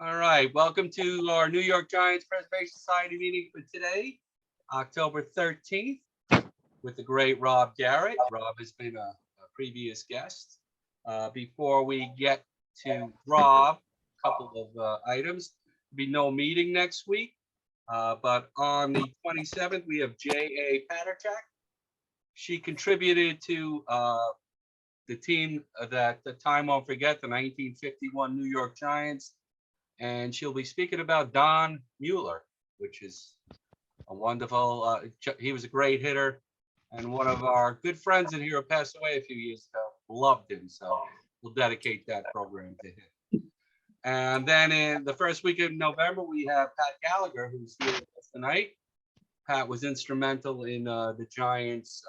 All right, welcome to our New York Giants Preservation Society meeting for today, October 13th, with the great Rob Garratt. Rob has been a previous guest. Before we get to Rob, a couple of items. There'll be no meeting next week, but on the 27th, we have J.A. Paterchak. She contributed to the team that the time won't forget, the 1951 New York Giants. And she'll be speaking about Don Mueller, which is a wonderful, he was a great hitter and one of our good friends in here who passed away a few years ago. Loved him, so we'll dedicate that program to him. And then in the first week of November, we have Pat Gallagher, who's here with us tonight. Pat was instrumental in the Giants,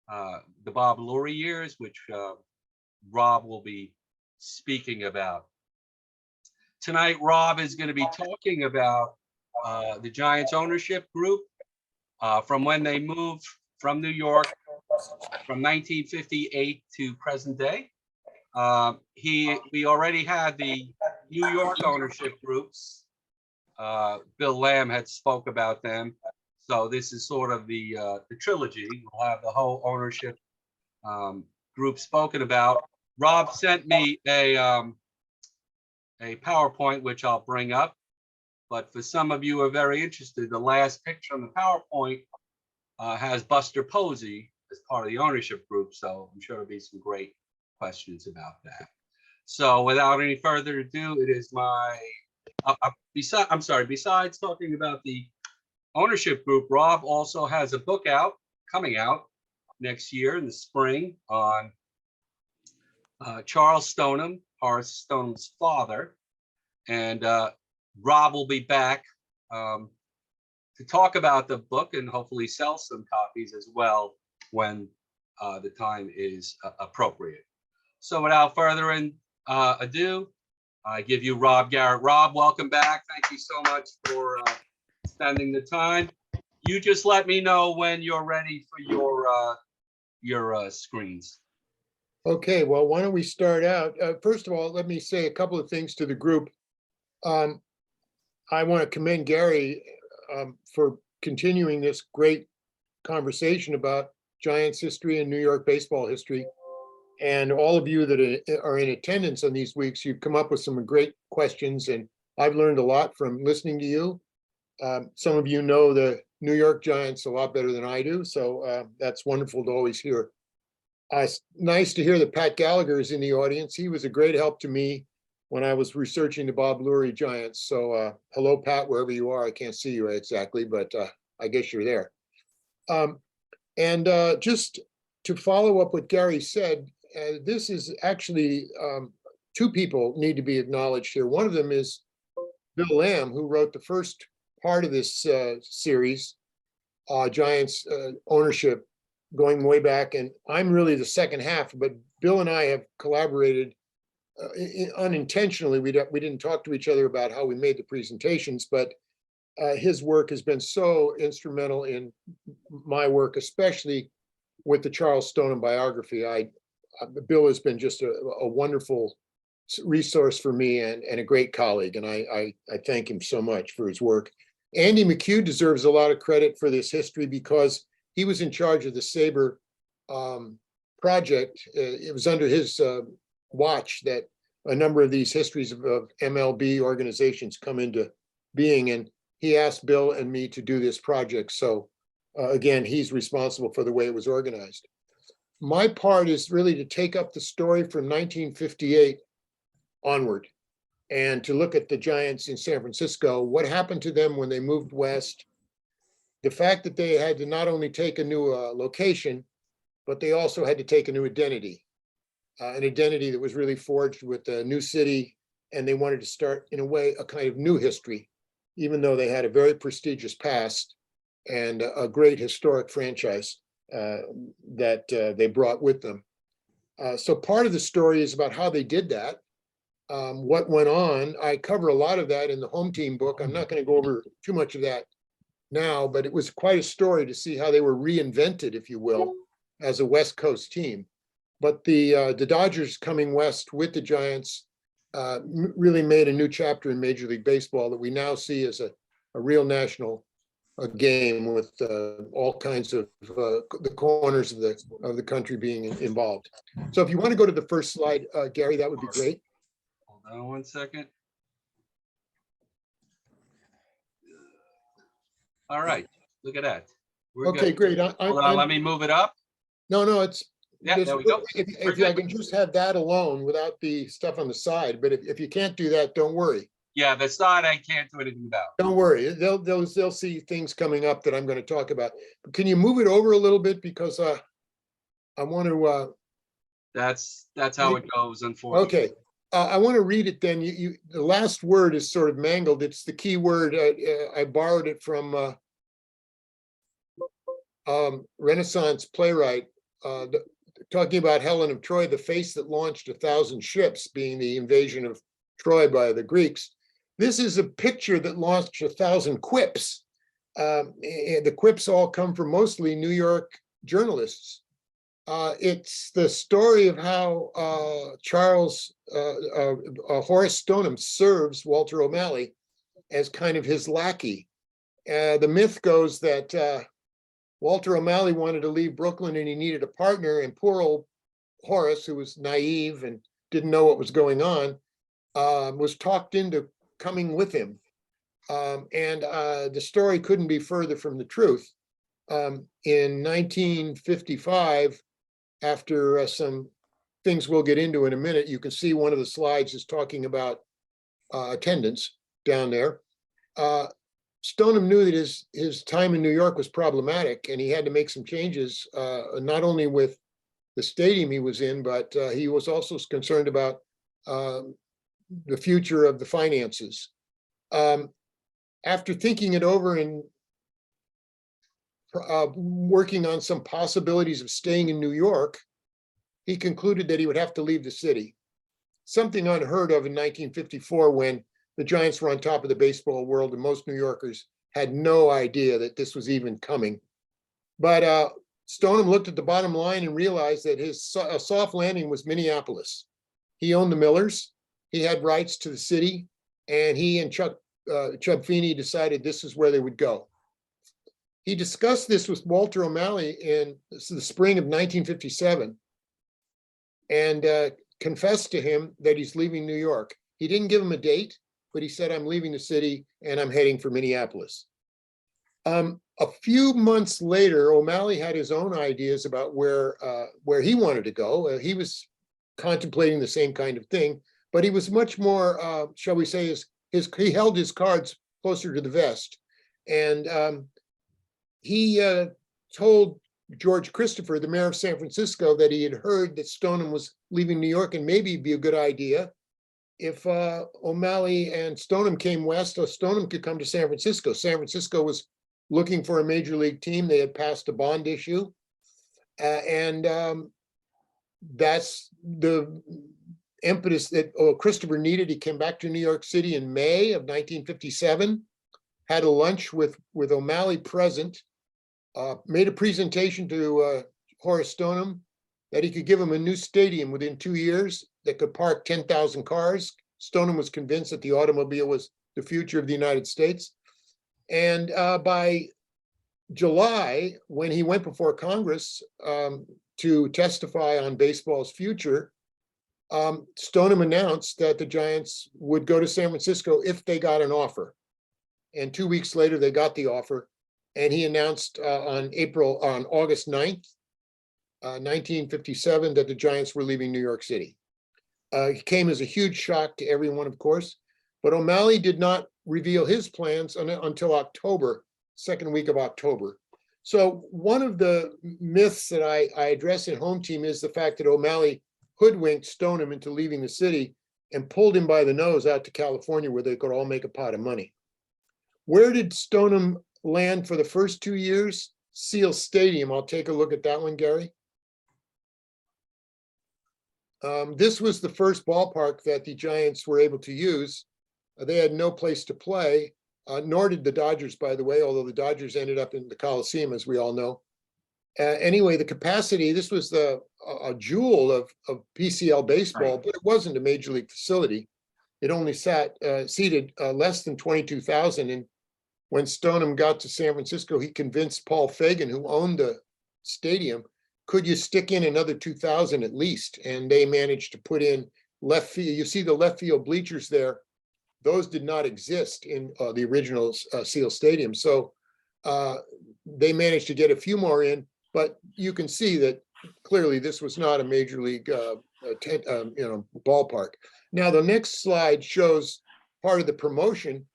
the Bob Lurie years, which Rob will be speaking about. Tonight, Rob is going to be talking about the Giants ownership group from when they moved from New York from 1958 to present day. We already had the New York ownership groups. Bill Lamb had spoke about them. So this is sort of the trilogy. We'll have the whole ownership group spoken about. Rob sent me a PowerPoint, which I'll bring up. But for some of you who are very interested, the last picture on the PowerPoint has Buster Posey as part of the ownership group. So I'm sure there'll be some great questions about that. So without any further ado, it is my, besides talking about the ownership group, Rob also has a book coming out next year in the spring on Charles Stoneham, Horace Stoneham's father, and Rob will be back to talk about the book and hopefully sell some copies as well when the time is appropriate. So without further ado, I give you Rob Garratt. Rob, welcome back. Thank you so much for spending the time. You just let me know when you're ready for your screens. Okay, well, why don't we start out? First of all, let me say a couple of things to the group. I want to commend Gary for continuing this great conversation about Giants history and New York baseball history. And all of you that are in attendance on these weeks, you've come up with some great questions, and I've learned a lot from listening to you. Some of you know the New York Giants a lot better than I do, so that's wonderful to always hear. It's nice to hear that Pat Gallagher is in the audience. He was a great help to me when I was researching the Bob Lurie Giants. So hello, Pat, wherever you are. I can't see you exactly, but I guess you're there. Just to follow up what Gary said, this is actually two people need to be acknowledged here. One of them is Bill Lamb, who wrote the first part of this series, Giants ownership, going way back, and I'm really the second half, but Bill and I have collaborated unintentionally. We didn't talk to each other about how we made the presentations, but his work has been so instrumental in my work, especially with the Charles Stoneham biography. Bill has been just a wonderful resource for me and a great colleague, and I thank him so much for his work. Andy McHugh deserves a lot of credit for this history because he was in charge of the SABR project. It was under his watch that a number of these histories of MLB organizations come into being, and he asked Bill and me to do this project. So again, he's responsible for the way it was organized. My part is really to take up the story from 1958 onward and to look at the Giants in San Francisco, what happened to them when they moved west, the fact that they had to not only take a new location, but they also had to take a new identity, an identity that was really forged with a new city, and they wanted to start, in a way, a kind of new history, even though they had a very prestigious past and a great historic franchise that they brought with them. So part of the story is about how they did that, what went on. I cover a lot of that in the home team book. I'm not going to go over too much of that now, but it was quite a story to see how they were reinvented, if you will, as a West Coast team. But the Dodgers coming west with the Giants really made a new chapter in Major League Baseball that we now see as a real national game with all kinds of the corners of the country being involved. So if you want to go to the first slide, Gary, that would be great. Hold on one second. All right, look at that. We're Okay, good. great. Hold on, let me move it up. No, it's. Yeah, there we go. If I can just have that alone without the stuff on the side, but if you can't do that, don't worry. Yeah, the side I can't do anything about. Don't worry. They'll see things coming up that I'm going to talk about. But can you move it over a little bit because I want to. That's how it goes, unfortunately. Okay. I want to read it then. The last word is sort of mangled. It's the key word. I borrowed it from Renaissance playwright talking about Helen of Troy, the face that launched 1,000 ships, being the invasion of Troy by the Greeks. This is a picture that launched 1,000 quips. The quips all come from mostly New York journalists. It's the story of how Horace Stoneham serves Walter O'Malley as kind of his lackey. The myth goes that Walter O'Malley wanted to leave Brooklyn and he needed a partner, and poor old Horace, who was naive and didn't know what was going on, was talked into coming with him. The story couldn't be further from the truth. In 1955, after some things we'll get into in a minute, you can see one of the slides is talking about attendance down there. Stoneham knew that his time in New York was problematic, and he had to make some changes, not only with the stadium he was in, but he was also concerned about the future of the finances. After thinking it over and working on some possibilities of staying in New York, he concluded that he would have to leave the city. Something unheard of in 1954 when the Giants were on top of the baseball world and most New Yorkers had no idea that this was even coming. But Stoneham looked at the bottom line and realized that his soft landing was Minneapolis. He owned the Millers, he had rights to the city, and he and Chuck Feeney decided this is where they would go. He discussed this with Walter O'Malley in the spring of 1957 and confessed to him that he's leaving New York. He didn't give him a date, but he said, I'm leaving the city and I'm heading for Minneapolis. A few months later, O'Malley had his own ideas about where he wanted to go. He was contemplating the same kind of thing, but he was much more, shall we say, he held his cards closer to the vest. And he told George Christopher, the mayor of San Francisco, that he had heard that Stoneham was leaving New York and maybe it'd be a good idea if O'Malley and Stoneham came west, Stoneham could come to San Francisco. San Francisco was looking for a major league team. They had passed a bond issue. And that's the impetus that Christopher needed. He came back to New York City in May of 1957, had a lunch with O'Malley present, made a presentation to Horace Stoneham that he could give him a new stadium within 2 years that could park 10,000 cars. Stoneham was convinced that the automobile was the future of the United States. And by July, when he went before Congress to testify on baseball's future, Stoneham announced that the Giants would go to San Francisco if they got an offer. And 2 weeks later, they got the offer. And he announced on August 9th, 1957, that the Giants were leaving New York City. It came as a huge shock to everyone, of course, but O'Malley did not reveal his plans until October, second week of October. So one of the myths that I address in Home Team is the fact that O'Malley hoodwinked Stoneham into leaving the city and pulled him by the nose out to California where they could all make a pot of money. Where did Stoneham land for the first 2 years? Seal Stadium. I'll take a look at that one, Gary. This was the first ballpark that the Giants were able to use. They had no place to play, nor did the Dodgers, by the way, although the Dodgers ended up in the Coliseum, as we all know. Anyway, the capacity, this was a jewel of PCL baseball, right, but it wasn't a major league facility. it only seated less than 22,000. And when Stoneham got to San Francisco, he convinced Paul Fagan, who owned the stadium, could you stick in another 2,000 at least? And they managed to put in left field. You see the left field bleachers there. Those did not exist in the original Seal Stadium. So they managed to get a few more in, but you can see that clearly this was not a major league ballpark. Now the next slide shows part of the promotion.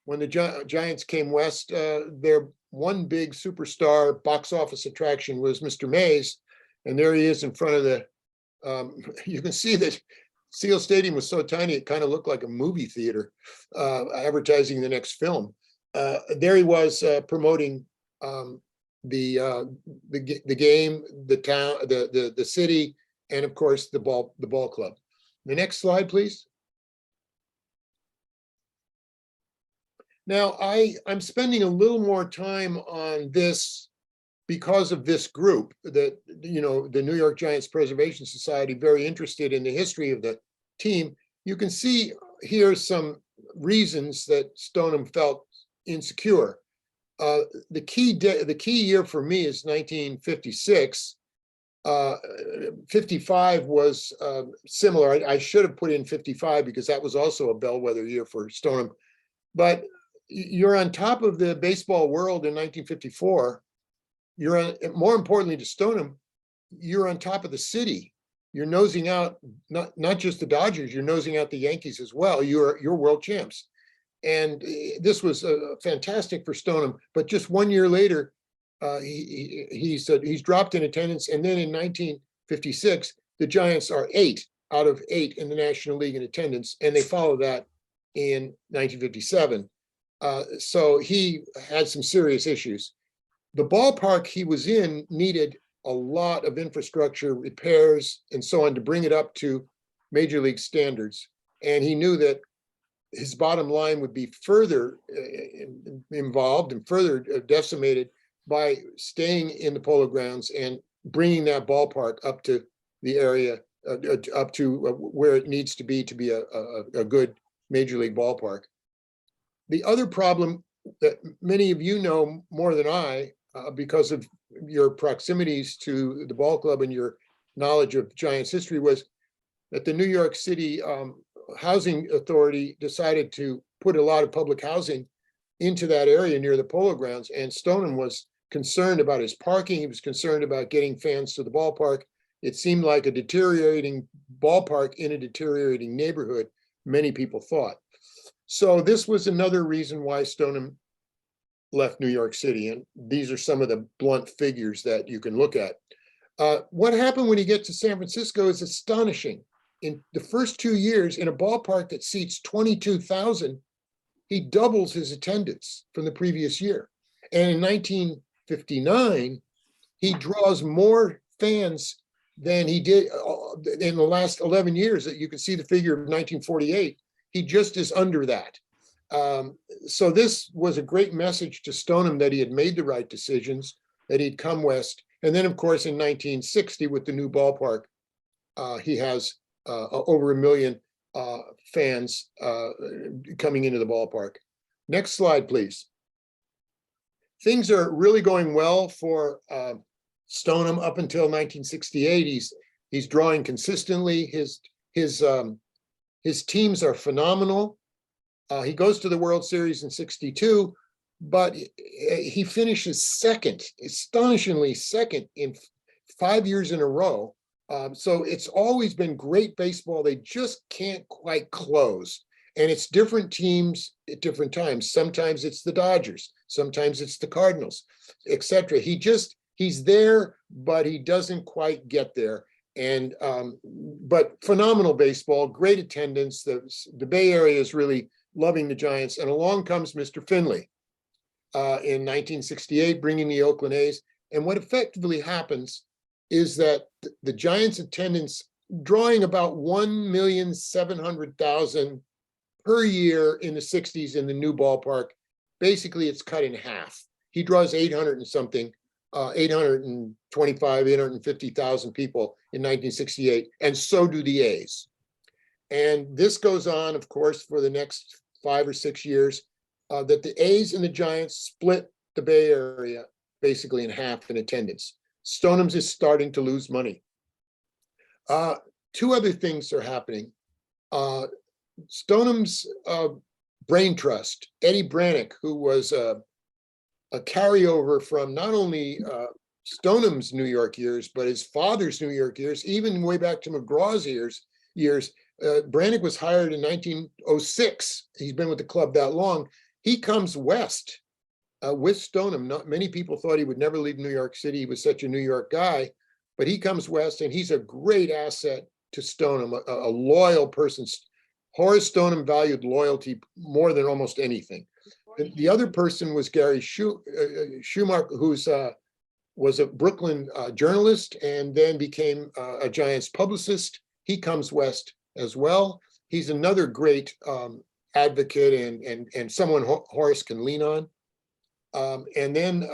When the Giants came west, their one big superstar box office attraction was Mr. Mays, and there he is in front of the. You can see that Seal Stadium was so tiny it kind of looked like a movie theater, advertising the next film. There he was promoting the game, the town, the city, and of course the ball club. The next slide, please. Now I'm spending a little more time on this because of this group, that the New York Giants Preservation Society, very interested in the history of the team. You can see here some reasons that Stoneham felt insecure. The key year for me is 1956. 55 was similar. I should have put in 55 because that was also a bellwether year for Stoneham. But you're on top of the baseball world in 1954. You're on, more importantly to Stoneham, you're on top of the city. You're nosing out not just the Dodgers, you're nosing out the Yankees as well. You're world champs. And this was fantastic for Stoneham. But just 1 year later, he's dropped in attendance. And then in 1956, the Giants are 8 out of 8 in the National League in attendance, and they follow that in 1957. So he had some serious issues. The ballpark he was in needed a lot of infrastructure, repairs, and so on to bring it up to major league standards. And he knew that his bottom line would be further involved and further decimated by staying in the Polo Grounds and bringing that ballpark up to the area, up to where it needs to be a good major league ballpark. The other problem that many of you know more than I, because of your proximities to the ball club and your knowledge of Giants history, was that the New York City Housing Authority decided to put a lot of public housing into that area near the Polo Grounds, and Stoneham was concerned about his parking. He was concerned about getting fans to the ballpark. It seemed like a deteriorating ballpark in a deteriorating neighborhood, many people thought. So this was another reason why Stoneham left New York City, and these are some of the blunt figures that you can look at. What happened when he gets to San Francisco is astonishing. In the first 2 years, in a ballpark that seats 22,000, he doubles his attendance from the previous year. And in 1959, he draws more fans than he did in the last 11 years. That you can see the figure of 1948. He just is under that. So this was a great message to Stoneham that he had made the right decisions, that he'd come west. And then, of course, in 1960, with the new ballpark, he has over 1 million fans coming into the ballpark. Next slide, please. Things are really going well for Stoneham up until 1968. He's drawing consistently. His teams are phenomenal. He goes to the World Series in '62, but he finishes second, astonishingly second in 5 years in a row. So it's always been great baseball. They just can't quite close. And it's different teams at different times. Sometimes it's the Dodgers, sometimes it's the Cardinals, etc. He's there, but he doesn't quite get there. And but phenomenal baseball, great attendance. The Bay Area is really loving the Giants. And along comes Mr. Finley in 1968, bringing the Oakland A's. And what effectively happens is that the Giants' attendance, drawing about 1,700,000 per year in the 60s in the new ballpark, basically it's cut in half. He draws 800 and something, 825, 850,000 people in 1968, and so do the A's. And this goes on, of course, for the next 5 or 6 years, that the A's and the Giants split the Bay Area basically in half in attendance. Stoneham's is starting to lose money. Two other things are happening. Stoneham's brain trust, Eddie Brannick, who was a carryover from not only Stoneham's New York years, but his father's New York years, even way back to McGraw's years. Brannick was hired in 1906. He's been with the club that long. He comes west with Stoneham. Not many people thought he would never leave New York City. He was such a New York guy, but he comes west, and he's a great asset to Stoneham, a loyal person. Horace Stoneham valued loyalty more than almost anything. The other person was Gary Schumacher, who's was a Brooklyn journalist and then became a Giants publicist. He comes west as well. He's another great advocate and someone Horace can lean on. And then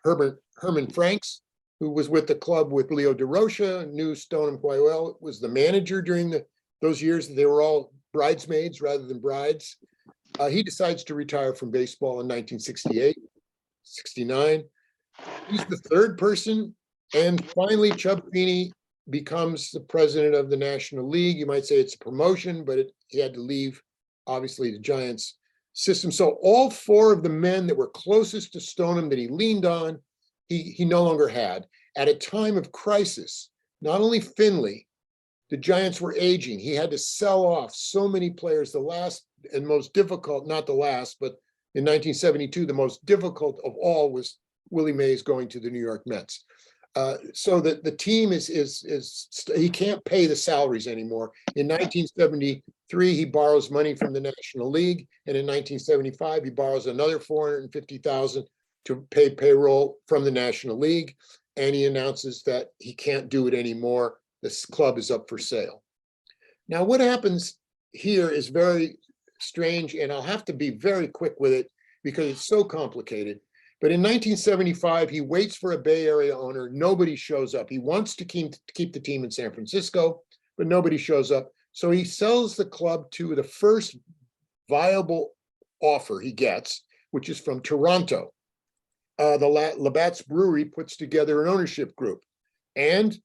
Herman Franks, who was with the club with Leo DeRocha, knew Stoneham quite well, was the manager during those years. They were all bridesmaids rather than brides. He decides to retire from baseball in 1968, 69. He's the third person. And finally, Chub Feeney becomes the president of the National League. You might say it's a promotion, but he had to leave, obviously, the Giants system. So all four of the men that were closest to Stoneham that he leaned on, he no longer had. At a time of crisis, not only Finley, the Giants were aging. He had to sell off so many players. The last and most difficult, not the last, but in 1972, the most difficult of all was Willie Mays going to the New York Mets. So that the team he can't pay the salaries anymore. In 1973, he borrows money from the National League, and in 1975, he borrows another $450,000 to pay payroll from the National League, and he announces that he can't do it anymore. This club is up for sale. Now, what happens here is very strange, and I'll have to be very quick with it because it's so complicated. But in 1975, he waits for a Bay Area owner. Nobody shows up. He wants to keep the team in San Francisco, but nobody shows up. So he sells the club to the first viable offer he gets, which is from Toronto. The Labatt's Brewery puts together an ownership group, and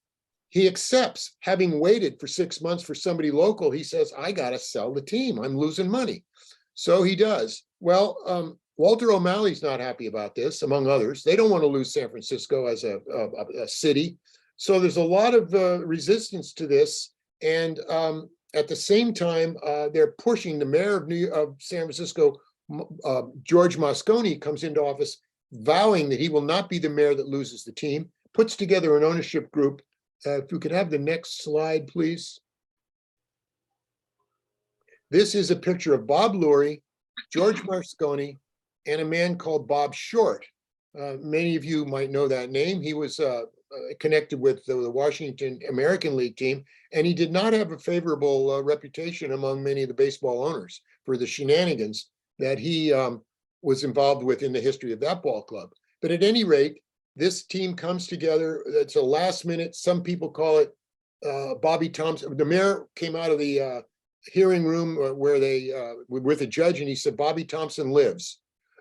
he accepts. Having waited for 6 months for somebody local, he says, I got to sell the team. I'm losing money. So he does. Well, Walter O'Malley's not happy about this, among others. They don't want to lose San Francisco as a city. So there's a lot of resistance to this. And at the same time, they're pushing the mayor of San Francisco, George Moscone, comes into office vowing that he will not be the mayor that loses the team, puts together an ownership group. If you could have the next slide, please. This is a picture of Bob Lurie, George Moscone, and a man called Bob Short. Many of you might know that name. He was connected with the Washington American League team, and he did not have a favorable reputation among many of the baseball owners for the shenanigans that he was involved with in the history of that ball club. But at any rate, this team comes together. It's a last minute, some people call it Bobby Thompson. The mayor came out of the hearing room where they were with a judge, and he said, Bobby Thompson lives.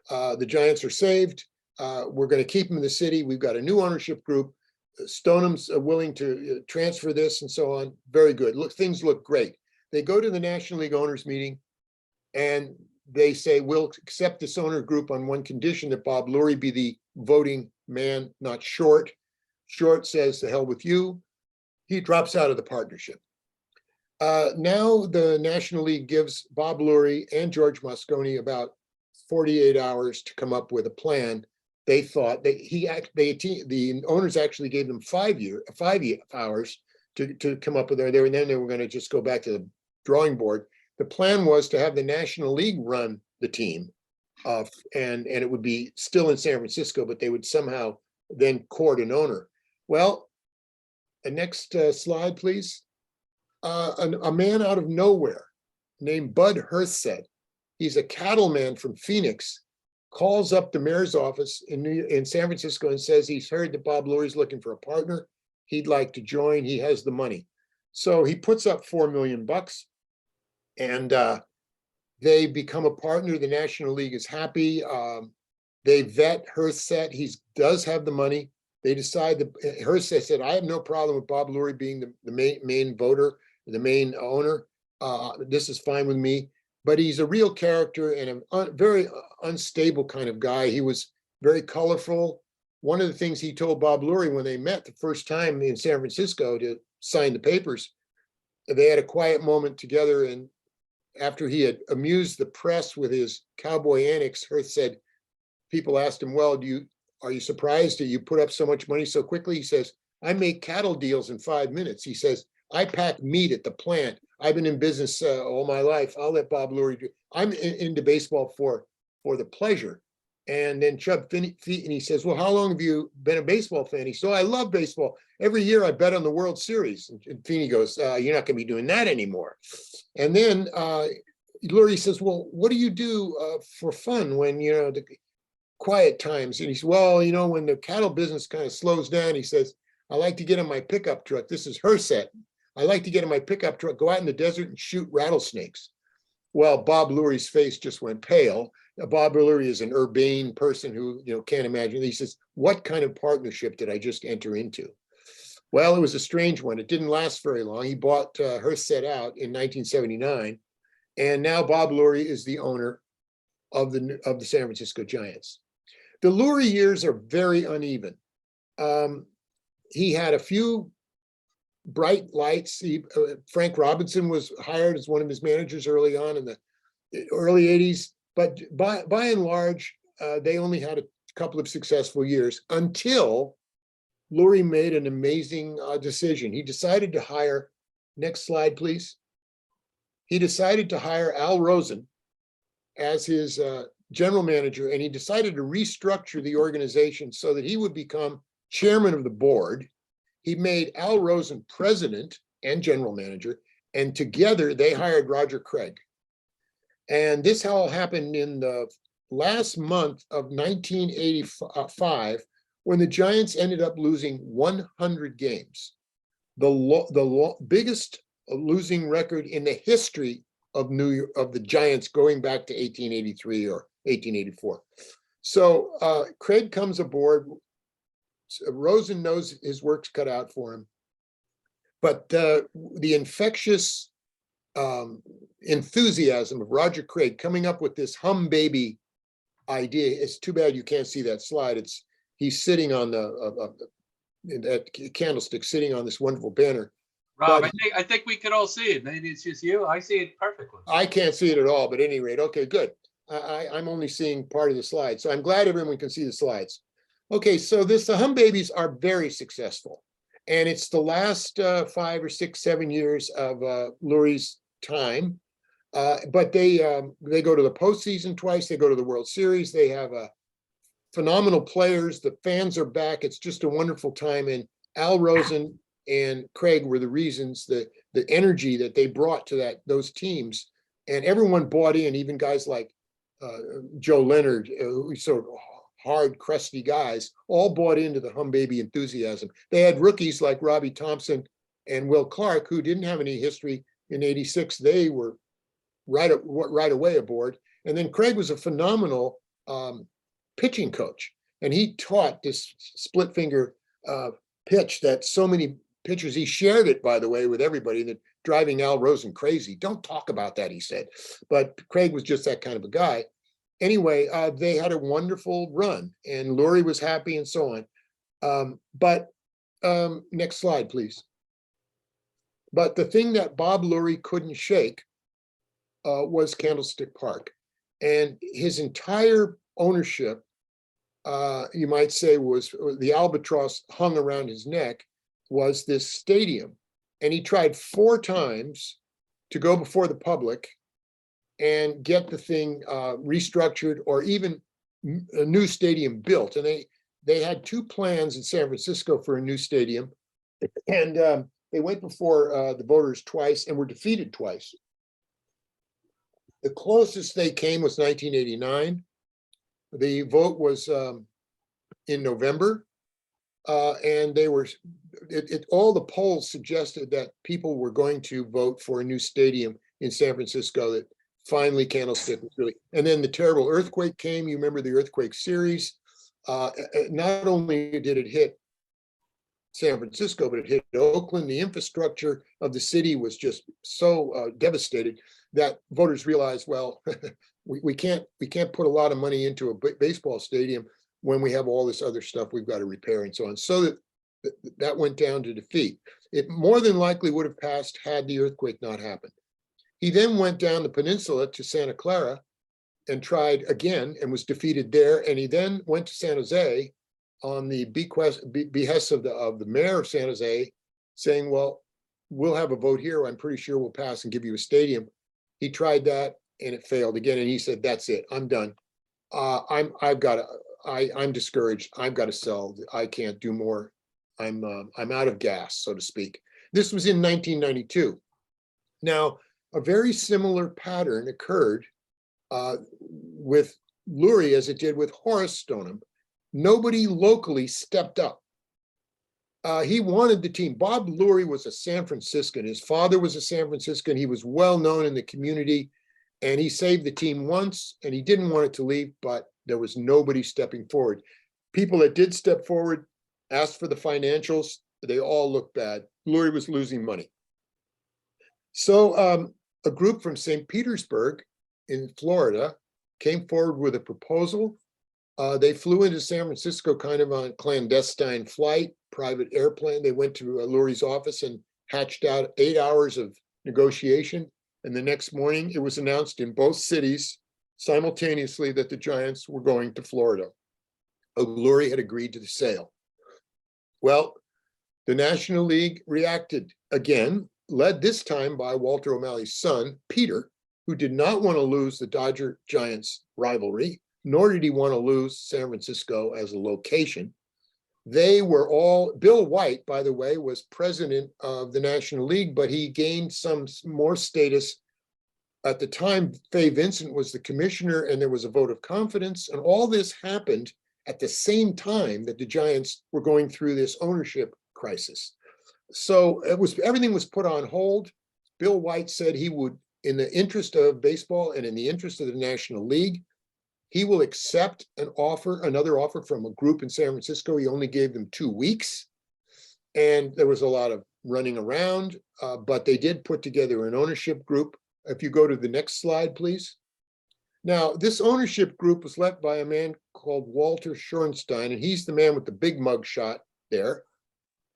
The Giants are saved. We're going to keep him in the city. We've got a new ownership group. Stoneham's willing to transfer this and so on. Very good. Look, things look great. They go to the National League owners meeting, and they say, we'll accept this owner group on one condition, that Bob Lurie be the voting man, not Short. Short says, to hell with you. He drops out of the partnership. Now the National League gives Bob Lurie and George Moscone about 48 hours to come up with a plan. They thought that the owners actually gave them 5 hours to come up with and then they were going to just go back to the drawing board. The plan was to have the National League run the team, and it would be still in San Francisco, but they would somehow then court an owner. Well, the next slide, please. A man out of nowhere named Bud Herseth, he's a cattleman from Phoenix, calls up the mayor's office in San Francisco and says he's heard that Bob Lurie's looking for a partner. He'd like to join. He has the money. So he puts up $4 million. And they become a partner. The National League is happy. They vet Herseth. He does have the money. They decide that Herseth said, I have no problem with Bob Lurie being the main voter, the main owner. This is fine with me. But he's a real character and a very unstable kind of guy. He was very colorful. One of the things he told Bob Lurie when they met the first time in San Francisco to sign the papers, they had a quiet moment together. And after he had amused the press with his cowboy antics, Hearst said, people asked him, well, are you surprised that you put up so much money so quickly? He says, I make cattle deals in 5 minutes. He says, I pack meat at the plant. I've been in business all my life. I'll let Bob Lurie do. I'm into baseball for the pleasure. And then Chub Finney, and he says, well, how long have you been a baseball fan? He said, I love baseball. Every year I bet on the World Series. And Feeney goes, you're not going to be doing that anymore. And then Lurie says, well, what do you do for fun when, the quiet times? And he says, well, when the cattle business kind of slows down, he says, I like to get in my pickup truck. This is Herseth. I like to get in my pickup truck, go out in the desert and shoot rattlesnakes. Well, Bob Lurie's face just went pale. Bob Lurie is an urbane person who, can't imagine. He says, what kind of partnership did I just enter into? Well, it was a strange one. It didn't last very long. He bought Herseth out in 1979. And now Bob Lurie is the owner of the San Francisco Giants. The Lurie years are very uneven. He had a few bright lights. Frank Robinson was hired as one of his managers early on in the early 80s. But by and large, they only had a couple of successful years until Lurie made an amazing decision. He decided to hire, next slide, please. He decided to hire Al Rosen as his general manager, and he decided to restructure the organization so that he would become chairman of the board. He made Al Rosen president and general manager, and together they hired Roger Craig. And this all happened in the last month of 1985, when the Giants ended up losing 100 games, the biggest losing record in the history of the Giants, going back to 1883 or 1884. So Craig comes aboard. Rosen knows his work's cut out for him, but the infectious enthusiasm of Roger Craig coming up with this hum baby idea. It's too bad you can't see that slide. He's sitting on that candlestick, sitting on this wonderful banner. Rob, I think we could all see it. Maybe it's just you. I see it perfectly. I can't see it at all, but at any rate, okay, good. I'm only seeing part of the slide, so I'm glad everyone can see the slides. Okay, so the hum babies are very successful, and it's the last 5 or 6, 7 years of Lurie's time. But they go to the postseason twice. They go to the World Series. They have phenomenal players. The fans are back. It's just a wonderful time. And Al Rosen and Craig were the reasons, the energy that they brought to those teams. And everyone bought in, even guys like Joe Leonard, who sort of hard, crusty guys, all bought into the hum baby enthusiasm. They had rookies like Robbie Thompson and Will Clark, who didn't have any history in '86. They were right away aboard. And then Craig was a phenomenal pitching coach. And he taught this split finger pitch that so many pitchers, he shared it, by the way, with everybody, that driving Al Rosen crazy. Don't talk about that, he said. But Craig was just that kind of a guy. Anyway, they had a wonderful run, and Lurie was happy and so on. Next slide, please. But the thing that Bob Lurie couldn't shake was Candlestick Park. And his entire ownership, you might say, was the albatross hung around his neck, was this stadium. And he tried 4 times to go before the public and get the thing restructured, or even a new stadium built. And they had 2 plans in San Francisco for a new stadium. And they went before the voters twice and were defeated twice. The closest they came was 1989. The vote was in November, and they were, all the polls suggested that people were going to vote for a new stadium in San Francisco that finally Candlestick was really, and then the terrible earthquake came. You remember the earthquake series. Not only did it hit San Francisco, but it hit Oakland. The infrastructure of the city was just so devastated that voters realized, well, we can't put a lot of money into a baseball stadium when we have all this other stuff we've got to repair and so on. So that went down to defeat. It more than likely would have passed had the earthquake not happened. He then went down the peninsula to Santa Clara and tried again and was defeated there. And he then went to San Jose on the behest of the mayor of San Jose, saying, well, we'll have a vote here. I'm pretty sure we'll pass and give you a stadium. He tried that and it failed again. And he said, that's it, I'm done. I'm discouraged. I've got to sell. I can't do more. I'm out of gas, so to speak. This was in 1992. Now, a very similar pattern occurred with Lurie as it did with Horace Stoneham. Nobody locally stepped up. He wanted the team. Bob Lurie was a San Franciscan. His father was a San Franciscan. He was well known in the community, and he saved the team once, and he didn't want it to leave, but there was nobody stepping forward. People that did step forward asked for the financials. They all looked bad. Lurie was losing money. So a group from St. Petersburg in Florida came forward with a proposal. They flew into San Francisco kind of on a clandestine flight, private airplane. They went to Lurie's office and hatched out 8 hours of negotiation. And the next morning, it was announced in both cities simultaneously that the Giants were going to Florida. Lurie had agreed to the sale. Well, the National League reacted again, led this time by Walter O'Malley's son, Peter, who did not want to lose the Dodger-Giants rivalry, nor did he want to lose San Francisco as a location. They were all, Bill White, by the way, was president of the National League, but he gained some more status. At the time, Fay Vincent was the commissioner, and there was a vote of confidence, and all this happened at the same time that the Giants were going through this ownership crisis. So everything was put on hold. Bill White said he would, in the interest of baseball and in the interest of the National League, he will accept another offer from a group in San Francisco. He only gave them 2 weeks. And there was a lot of running around, but they did put together an ownership group. If you go to the next slide, please. Now, this ownership group was led by a man called Walter Schoenstein, and he's the man with the big mug shot there.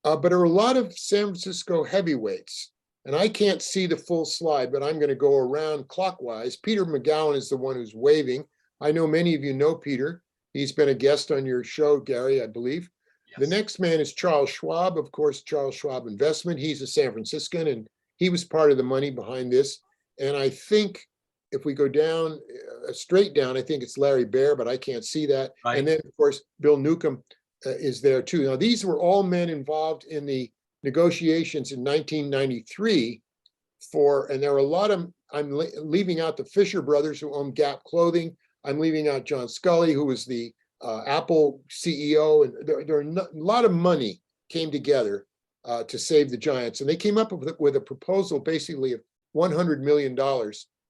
But there are a lot of San Francisco heavyweights, and I can't see the full slide, but I'm going to go around clockwise. Peter McGowan is the one who's waving. I know many of you know Peter. He's been a guest on your show, Gary, I believe. Yes. The next man is Charles Schwab, of course, Charles Schwab Investment. He's a San Franciscan, and he was part of the money behind this. And I think if we go down, straight down, I think it's Larry Baer, but I can't see that. Right. And then, of course, Bill Newcomb is there too. Now, these were all men involved in the negotiations in 1993 and there are a lot of, I'm leaving out the Fisher brothers who own Gap Clothing. I'm leaving out John Scully, who was the Apple CEO. And there are a lot of money came together to save the Giants. And they came up with a proposal basically of $100 million,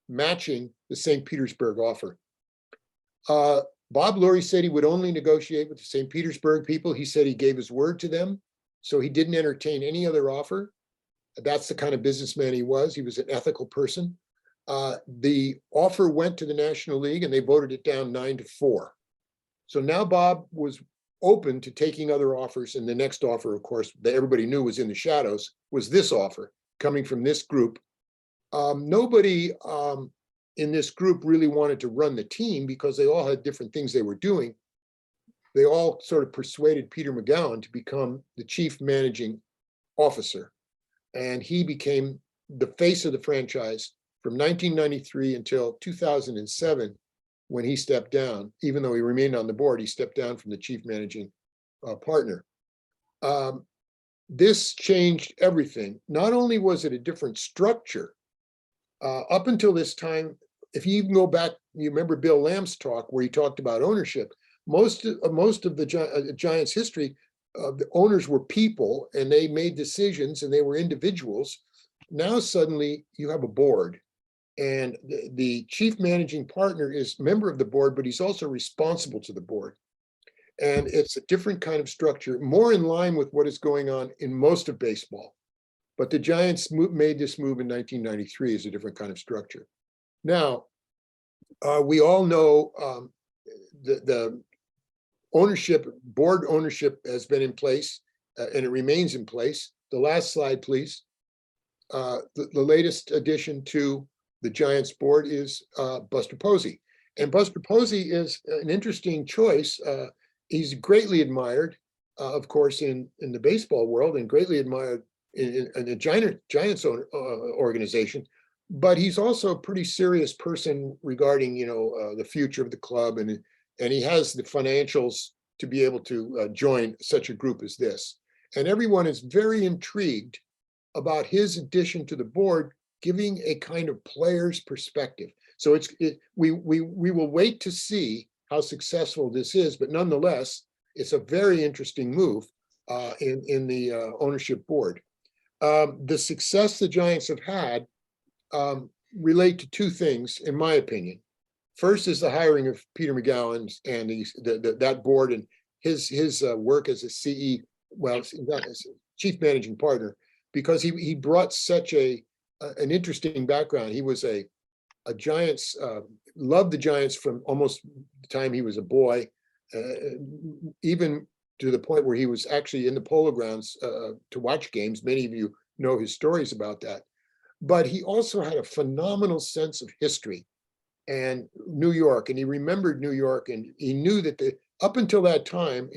matching the St. Petersburg offer. Bob Lurie said he would only negotiate with the St. Petersburg people. He said he gave his word to them, so he didn't entertain any other offer. That's the kind of businessman he was. He was an ethical person. The offer went to the National League, and they voted it down 9-4. So now Bob was open to taking other offers, and the next offer, of course, that everybody knew was in the shadows, was this offer coming from this group. Nobody in this group really wanted to run the team because they all had different things they were doing. They all sort of persuaded Peter McGowan to become the chief managing officer. And he became the face of the franchise from 1993 until 2007, when he stepped down. Even though he remained on the board, he stepped down from the chief managing partner. This changed everything. Not only was it a different structure, up until this time, if you even go back, you remember Bill Lamb's talk where he talked about ownership. Most of the Giants' history, the owners were people and they made decisions and they were individuals. Now suddenly you have a board And the chief managing partner is member of the board, but he's also responsible to the board. And it's a different kind of structure, more in line with what is going on in most of baseball. But the Giants made this move in 1993 as a different kind of structure. Now, we all know the ownership, board ownership has been in place and it remains in place. The last slide, please. The latest addition to the Giants board is Buster Posey. And Buster Posey is an interesting choice. He's greatly admired, of course, in the baseball world, and greatly admired in the Giants organization. But he's also a pretty serious person regarding, the future of the club, and he has the financials to be able to join such a group as this. And everyone is very intrigued about his addition to the board, giving a kind of player's perspective. So we will wait to see how successful this is, but nonetheless, it's a very interesting move in the ownership board. The success the Giants have had relate to two things, in my opinion. First is the hiring of Peter McGowan and that board, and his work as a chief managing partner, because he brought such an interesting background. He was a Giants, loved the Giants from almost the time he was a boy, even to the point where he was actually in the Polo Grounds to watch games. Many of you know his stories about that. But he also had a phenomenal sense of history and New York, and he remembered New York, and he knew that up until that time,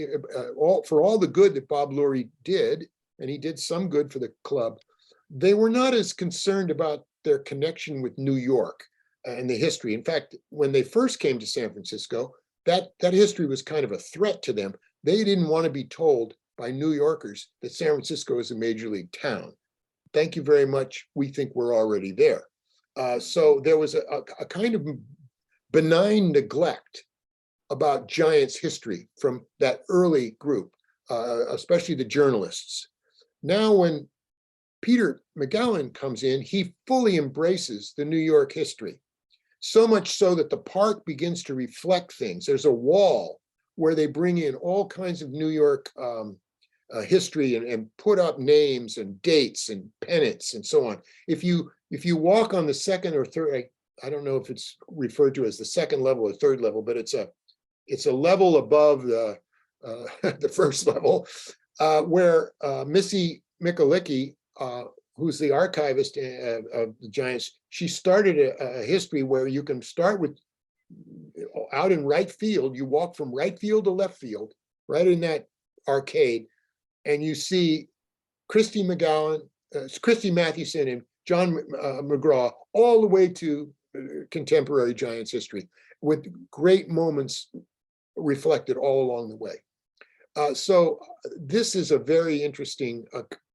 for all the good that Bob Lurie did, and he did some good for the club, they were not as concerned about their connection with New York and the history. In fact, when they first came to San Francisco, that history was kind of a threat to them. They didn't want to be told by New Yorkers that San Francisco is a major league town. Thank you very much. We think we're already there. So there was a kind of benign neglect about Giants history from that early group, especially the journalists. Now, when Peter McGowan comes in, he fully embraces the New York history, so much so that the park begins to reflect things. There's a wall where they bring in all kinds of New York history and put up names and dates and pennants and so on. If you walk on the second or third, I don't know if it's referred to as the second level or third level, but it's a level above the the first level, where Missy Mikulicki, who's the archivist of the Giants, she started a history where you can start with out in right field. You walk from right field to left field, right in that arcade, and you see Christy Mathewson and John McGraw, all the way to contemporary Giants history, with great moments reflected all along the way. So this is a very interesting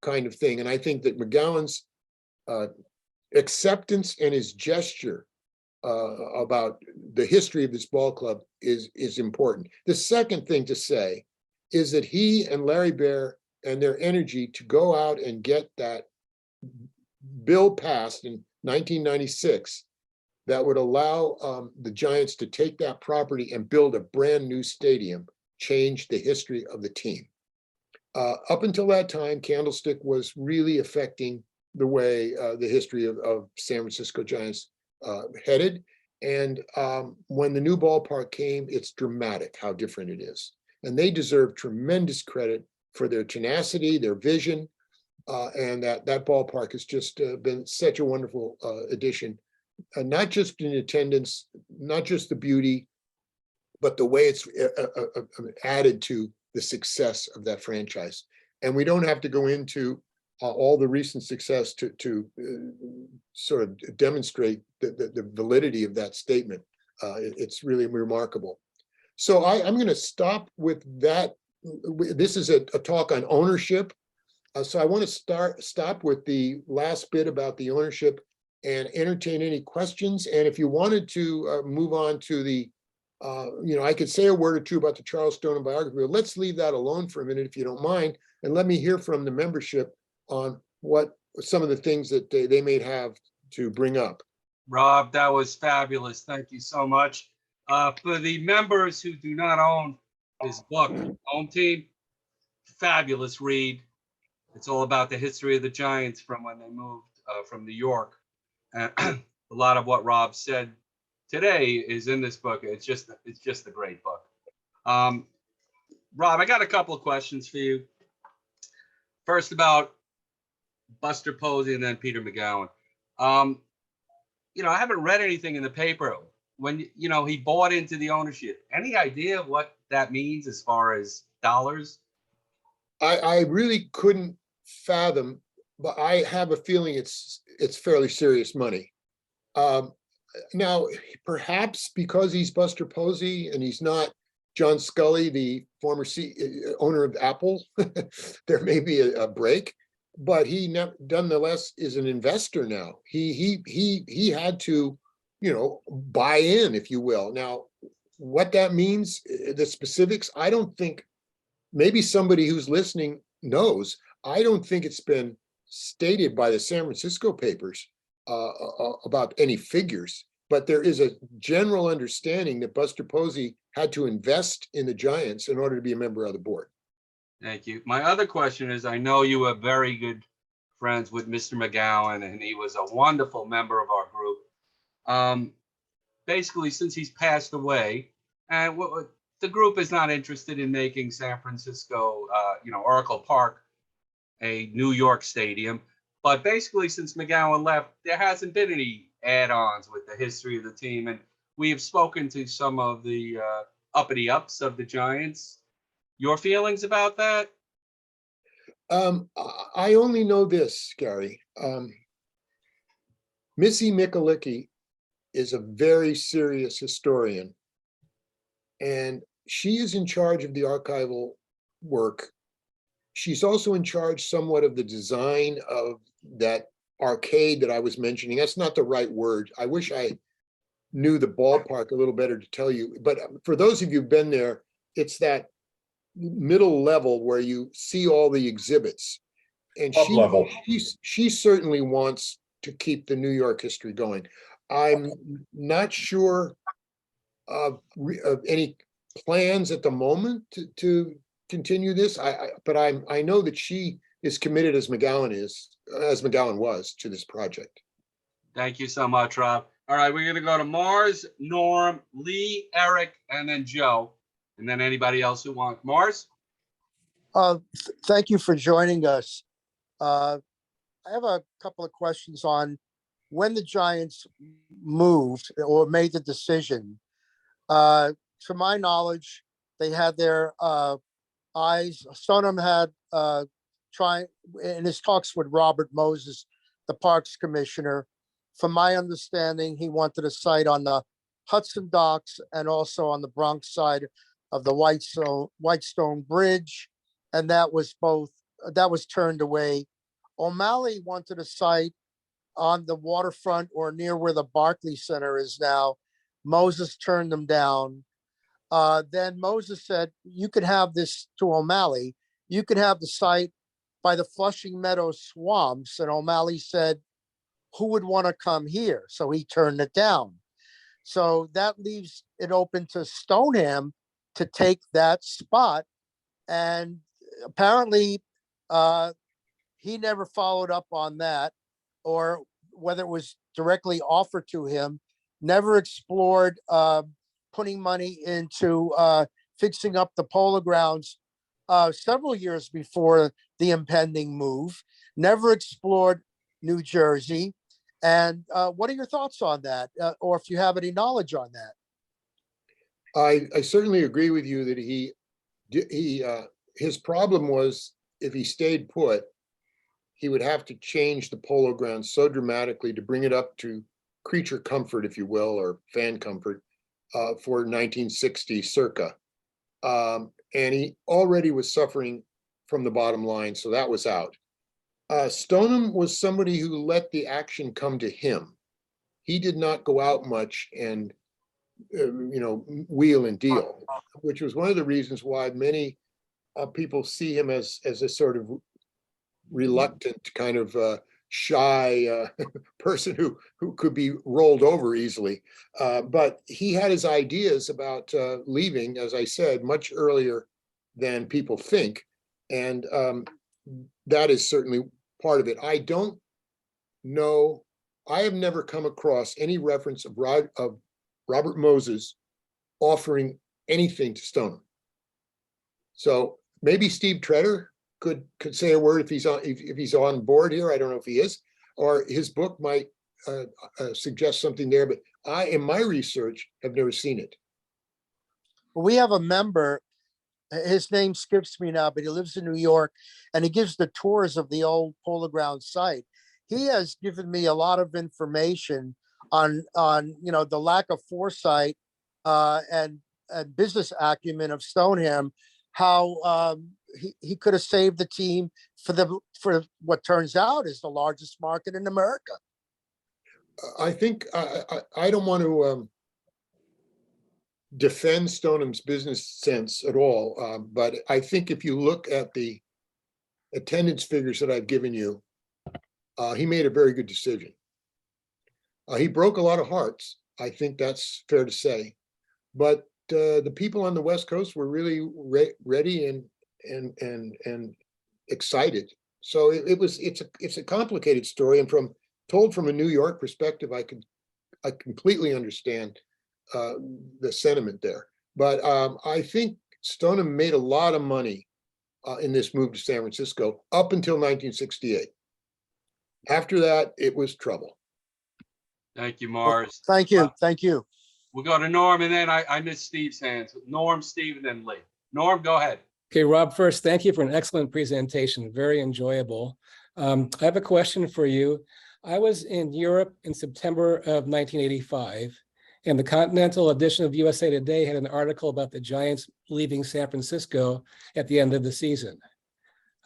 kind of thing. And I think that McGowan's acceptance and his gesture about the history of this ball club is important. The second thing to say is that he and Larry Baer and their energy to go out and get that bill passed in 1996 that would allow the Giants to take that property and build a brand new stadium changed the history of the team. Up until that time, Candlestick was really affecting the way the history of San Francisco Giants headed. And when the new ballpark came, it's dramatic how different it is. And they deserve tremendous credit for their tenacity, their vision, and that ballpark has just been such a wonderful addition, not just in attendance, not just the beauty, but the way it's added to the success of that franchise. And we don't have to go into all the recent success to sort of demonstrate the validity of that statement. It's really remarkable. So I'm going to stop with that. This is a talk on ownership. So I want to stop with the last bit about the ownership and entertain any questions. And if you wanted to move on to the I could say a word or two about the Charles Stone biography, but let's leave that alone for a minute, if you don't mind, and let me hear from the membership on what some of the things that they may have to bring up. Rob, that was fabulous. Thank you so much. For the members who do not own his book, Home Team, fabulous read. It's all about the history of the Giants from when they moved from New York. And a lot of what Rob said today is in this book. It's just a great book. Rob, I got a couple of questions for you. First about Buster Posey and then Peter McGowan. I haven't read anything in the paper when, he bought into the ownership. Any idea what that means as far as dollars? I really couldn't fathom, but I have a feeling it's fairly serious money. Now, perhaps because he's Buster Posey and he's not John Scully, the former owner of Apple, there may be a break, but he nonetheless is an investor now. He had to, buy in, if you will. Now, what that means, the specifics, I don't think, maybe somebody who's listening knows. I don't think it's been stated by the San Francisco papers about any figures, but there is a general understanding that Buster Posey had to invest in the Giants in order to be a member of the board. Thank you. My other question is, I know you are very good friends with Mr. McGowan, and he was a wonderful member of our group. Basically, since he's passed away, and the group is not interested in making San Francisco, Oracle Park, a New York stadium. But basically, since McGowan left, there hasn't been any add-ons with the history of the team. And we have spoken to some of the uppity ups of the Giants. Your feelings about that? I only know this, Gary. Missy Mikulicki is a very serious historian, and she is in charge of the archival work. She's also in charge somewhat of the design of that arcade that I was mentioning. That's not the right word. I wish I knew the ballpark a little better to tell you. But for those of you who've been there, it's that middle level where you see all the exhibits. And she certainly wants to keep the New York history going. I'm not sure of any plans at the moment to continue this. But I know that she is committed as McGowan was to this project. Thank you so much, Rob. All right, we're going to go to Mars, Norm, Lee, Eric, and then Joe, and then anybody else who wants. Mars? Thank you for joining us. I have a couple of questions on when the Giants moved or made the decision. To my knowledge, they had their eyes. Stoneham had trying in his talks with Robert Moses, the Parks Commissioner. From my understanding, he wanted a site on the Hudson Docks and also on the Bronx side of the Whitestone Bridge, and that was turned away. O'Malley wanted a site on the waterfront or near where the Barclays Center is now. Moses turned them down. Then Moses said, you could have this to O'Malley. You could have the site by the Flushing Meadows swamps. And O'Malley said, who would want to come here? So he turned it down. So that leaves it open to Stoneham to take that spot. And apparently he never followed up on that, or whether it was directly offered to him, never explored putting money into fixing up the polo grounds several years before the impending move, never explored New Jersey. And what are your thoughts on that? Or if you have any knowledge on that? I certainly agree with you that his problem was if he stayed put, he would have to change the polo ground so dramatically to bring it up to creature comfort, if you will, or fan comfort for 1960 circa. And he already was suffering from the bottom line, so that was out. Stoneham was somebody who let the action come to him. He did not go out much and wheel and deal, which was one of the reasons why many people see him as a sort of reluctant, kind of shy person who could be rolled over easily. But he had his ideas about leaving, as I said, much earlier than people think. And that is certainly part of it. I don't know, I have never come across any reference of Robert Moses offering anything to Stoneham. So maybe Steve Treader could say a word if he's on board here. I don't know if he is, or his book might suggest something there. But I, in my research, have never seen it. We have a member, his name skips me now, but he lives in New York, and he gives the tours of the old Polo Grounds site. He has given me a lot of information on the lack of foresight and business acumen of Stoneham, how he could have saved the team for what turns out is the largest market in America. I think I don't want to defend Stoneham's business sense at all, but I think if you look at the attendance figures that I've given you, he made a very good decision. He broke a lot of hearts. I think that's fair to say, but the people on the West Coast were really ready and excited. So it's a complicated story, and told from a New York perspective, I completely understand the sentiment there. But I think Stoneham made a lot of money in this move to San Francisco up until 1968. After that, it was trouble. Thank you, Mars. Thank you. Thank you. We'll go to Norm, and then I missed Steve's hands. Norm, Steve, and then Lee. Norm, go ahead. Okay, Rob, first, thank you for an excellent presentation. Very enjoyable. I have a question for you. I was in Europe in September of 1985, and the Continental edition of USA Today had an article about the Giants leaving San Francisco at the end of the season.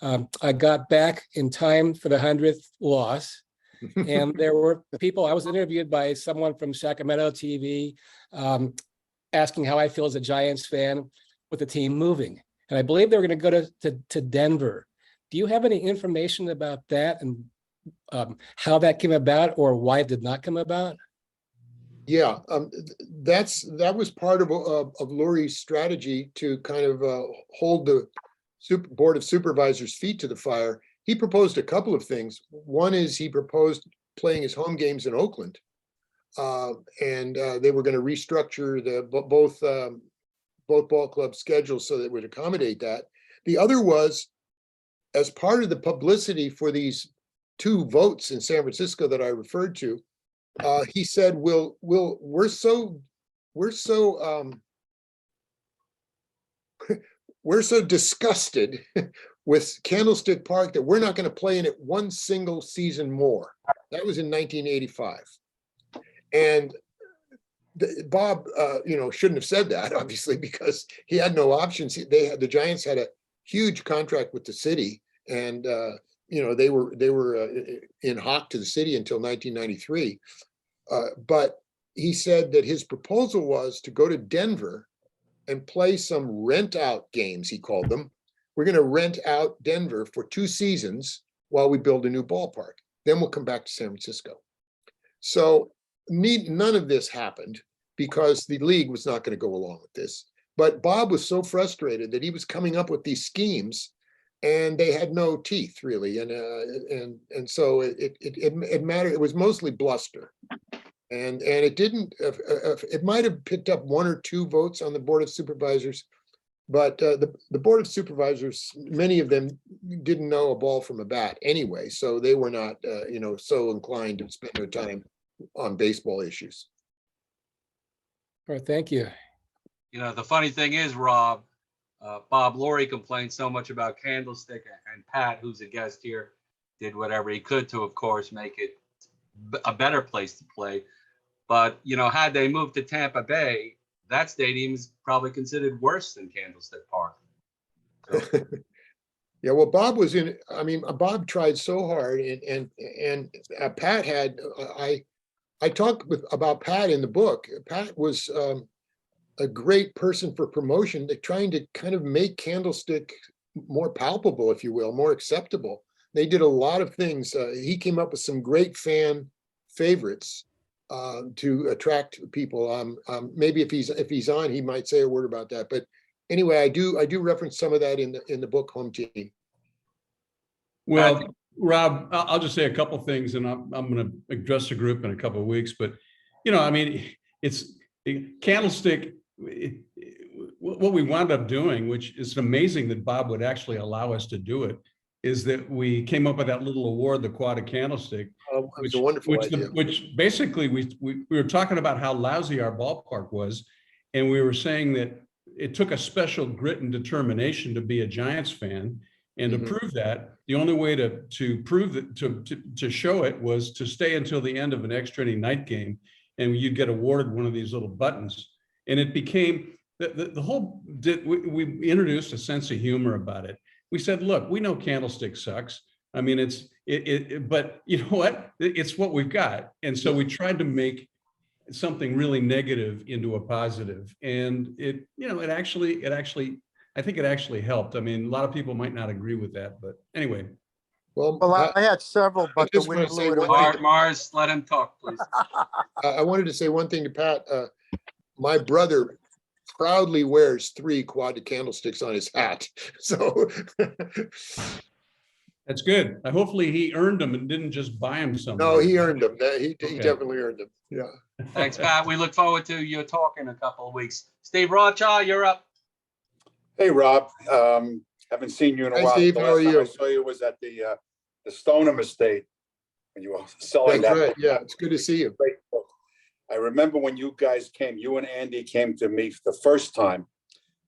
I got back in time for the 100th loss, and there were people, I was interviewed by someone from Sacramento TV asking how I feel as a Giants fan with the team moving. And I believe they were going to go to Denver. Do you have any information about that and how that came about, or why it did not come about? Yeah, that was part of Lurie's strategy to kind of hold the Board of Supervisors' feet to the fire. He proposed a couple of things. One is he proposed playing his home games in Oakland, and they were going to restructure both ball club schedules so that it would accommodate that. The other was, as part of the publicity for these two votes in San Francisco that I referred to, he said, we're so disgusted with Candlestick Park that we're not going to play in it one single season more. That was in 1985. And Bob, shouldn't have said that, obviously, because he had no options. The Giants had a huge contract with the city, and they were in hock to the city until 1993. But he said that his proposal was to go to Denver and play some rent out games, he called them. We're going to rent out Denver for 2 seasons while we build a new ballpark. Then we'll come back to San Francisco. So none of this happened because the league was not going to go along with this. But Bob was so frustrated that he was coming up with these schemes and they had no teeth really. And so it mattered. It was mostly bluster. And it didn't, it might have picked up 1 or 2 votes on the Board of Supervisors, but the Board of Supervisors, many of them didn't know a ball from a bat anyway. So they were not, so inclined to spend their time on baseball issues. All right, thank you. The funny thing is, Rob, Bob Lurie complained so much about Candlestick, and Pat, who's a guest here, did whatever he could to, of course, make it a better place to play. But, had they moved to Tampa Bay, that stadium is probably considered worse than Candlestick Park. So. Yeah, well, Bob Bob tried so hard, and Pat had, I talked about Pat in the book. Pat was a great person for promotion, trying to kind of make Candlestick more palpable, if you will, more acceptable. They did a lot of things. He came up with some great fan favorites to attract people. Maybe if he's on, he might say a word about that. But anyway, I do reference some of that in the book Home Team. Well, Rob, I'll just say a couple things, and I'm going to address the group in a couple of weeks. But I mean, it's Candlestick. What we wound up doing, which is amazing that Bob would actually allow us to do it, is that we came up with that little award, the Quad Candlestick, It was a wonderful idea. which basically we were talking about how lousy our ballpark was, and we were saying that it took a special grit and determination to be a Giants fan, and to prove that, the only way to prove that to show it was to stay until the end of an extra inning night game, and you'd get awarded one of these little buttons, and it became the whole. We introduced a sense of humor about it. We said, look, we know Candlestick sucks. I mean, but you know what? It's what we've got. And so we tried to make something really negative into a positive. And it actually, I think it actually helped. I mean, a lot of people might not agree with that, but anyway. Well, I had several, but the just wanna wind say blew it one away. thing. Mars, let him talk, please. I wanted to say one thing to Pat. My brother proudly wears 3 Quad Candlesticks on his hat. So That's good. Hopefully he earned them and didn't just buy them somewhere. no, he earned them. He Okay. definitely earned them. Yeah. Thanks, Pat. We look forward to your talk in a couple of weeks. Steve Rothschild, you're up. Hey, Rob. Haven't seen you in a Hi, while. Steve. The How are last time you? I saw you was at the Stoneham Estate when you were selling That's that right. Yeah, it's good to see you. great book. I remember when you guys came, you and Andy came to me the first time,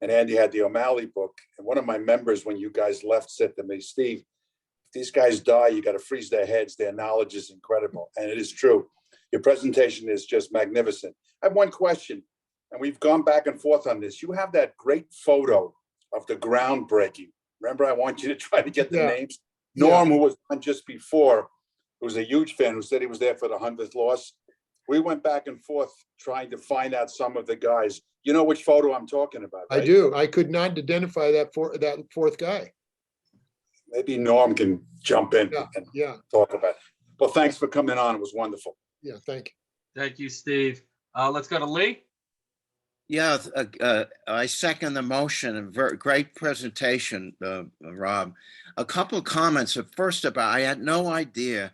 and Andy had the O'Malley book. And one of my members, when you guys left, said to me, Steve, if these guys die, you got to freeze their heads. Their knowledge is incredible. And it is true. Your presentation is just magnificent. I have one question, and we've gone back and forth on this. You have that great photo of the groundbreaking. Remember, I want you to try to get the Yeah. names. Norm, who was on just before, who was a huge fan, who said he was there for the 100th loss. We went back and forth trying to find out some of the guys. You know which photo I'm talking about, right? I do. I could not identify that fourth guy. Maybe Norm can jump in and Yeah. talk about it. Well, thanks for coming on. It was wonderful. Yeah. Thank you. Thank you, Steve. Let's go to Lee. Yeah, I second the motion. A great presentation, Rob. A couple of comments. First, I had no idea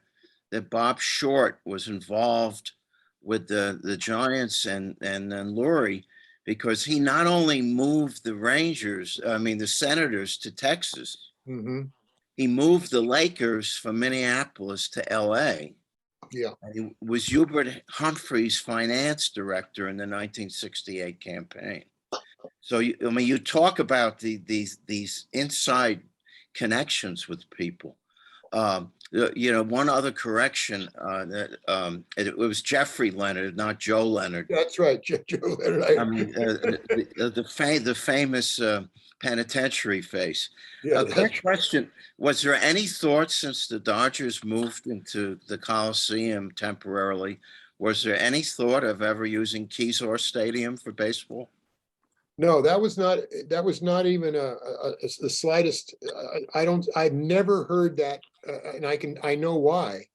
that Bob Short was involved with the Giants and then Lurie, because he not only moved the Senators to Texas, Mhm. he moved the Lakers from Minneapolis to LA. Yeah. He was Hubert Humphrey's finance director in the 1968 campaign. So, you talk about these inside connections with people. One other correction, it was Jeffrey Leonard, not Joe Leonard. That's right. Joe Leonard. I mean, the famous penitentiary face. Yeah, A quick question. Was there any thought, since the Dodgers moved into the Coliseum temporarily, was there any thought of ever using Kezar Stadium for baseball? No, that was not even the slightest. I've never heard that, and I know why.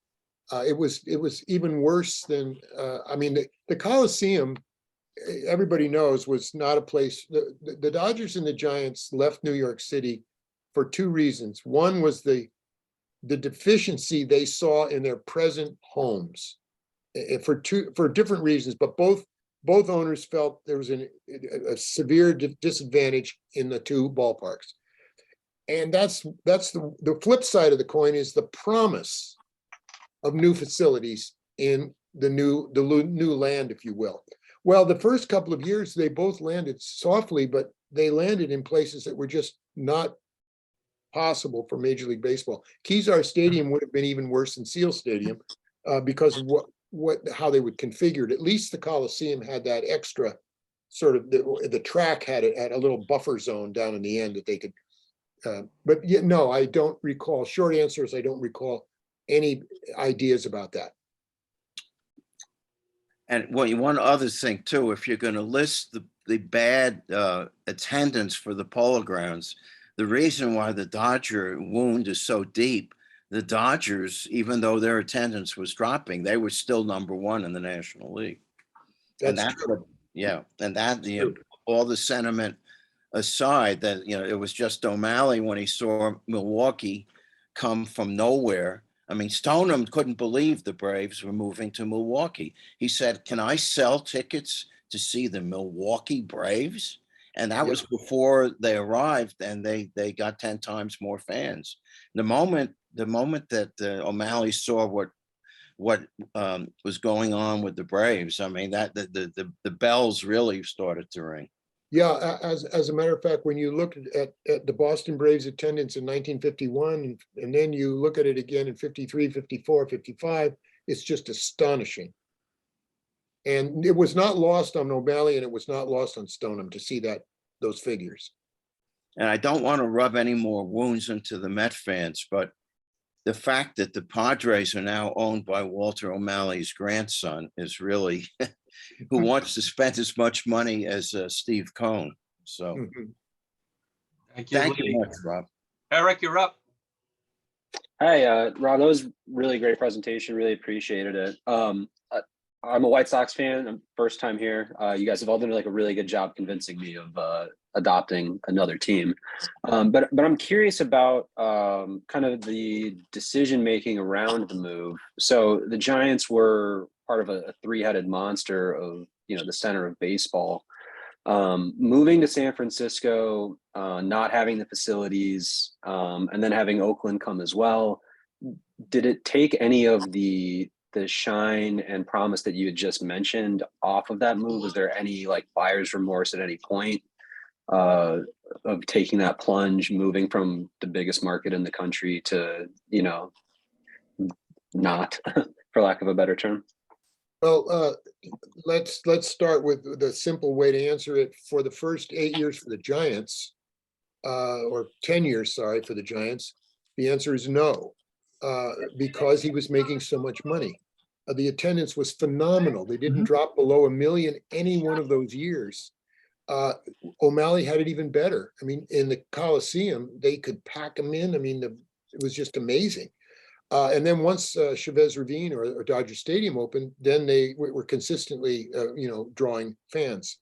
It was even worse than, the Coliseum, everybody knows, was not a place. The Dodgers and the Giants left New York City for 2 reasons. One was the deficiency they saw in their present homes, for different reasons, but both owners felt there was a severe disadvantage in the 2 ballparks. And that's the flip side of the coin, is the promise of new facilities in the new land, if you will. Well, the first couple of years, they both landed softly, but they landed in places that were just not possible for Major League Baseball. Kezar Stadium would have been even worse than Seal Stadium because of how they would configure it. At least the Coliseum had that extra sort of, the track had a little buffer zone down in the end that they could. But yeah, no, I don't recall. Short answer is I don't recall any ideas about that. And one other thing too, if you're going to list the bad attendance for the Polo Grounds, the reason why the Dodger wound is so deep, the Dodgers, even though their attendance was dropping, they were still #1 in the National League. And That's that's true. what, yeah, and that, all the sentiment aside, that, it was just O'Malley when he saw Milwaukee come from nowhere. I mean, Stoneham couldn't believe the Braves were moving to Milwaukee. He said, "Can I sell tickets to see the Milwaukee Braves?" And that was before they arrived, and they got 10 times more fans. The moment that O'Malley saw what was going on with the Braves, I mean, that the bells really started to ring. Yeah, as a matter of fact, when you look at the Boston Braves attendance in 1951, and then you look at it again in 53, 54, 55, it's just astonishing. And it was not lost on O'Malley, and it was not lost on Stoneham to see those figures. And I don't want to rub any more wounds into the Met fans, but the fact that the Padres are now owned by Walter O'Malley's grandson is really who wants to spend as much money as Steve Cohen. So Mhm. thank you Lee. much, Rob. Eric, you're up. Hi, Rob, that was really great presentation. Really appreciated it. I'm a White Sox fan. I'm first time here. You guys have all done like a really good job convincing me of adopting another team. But I'm curious about kind of the decision making around the move. So the Giants were part of a three-headed monster of the center of baseball. Moving to San Francisco, not having the facilities, and then having Oakland come as well. Did it take any of the shine and promise that you had just mentioned off of that move? Was there any like buyer's remorse at any point of taking that plunge, moving from the biggest market in the country to, not, for lack of a better term? Well, let's start with the simple way to answer it. For the first 8 years for the Giants, or 10 years, sorry, for the Giants, the answer is no, because he was making so much money. The attendance was phenomenal. They didn't drop below 1 million any one of those years. O'Malley had it even better. I mean, in the Coliseum, they could pack them in. I mean, it was just amazing. And then once Chavez Ravine or Dodger Stadium opened, then they were consistently, drawing fans.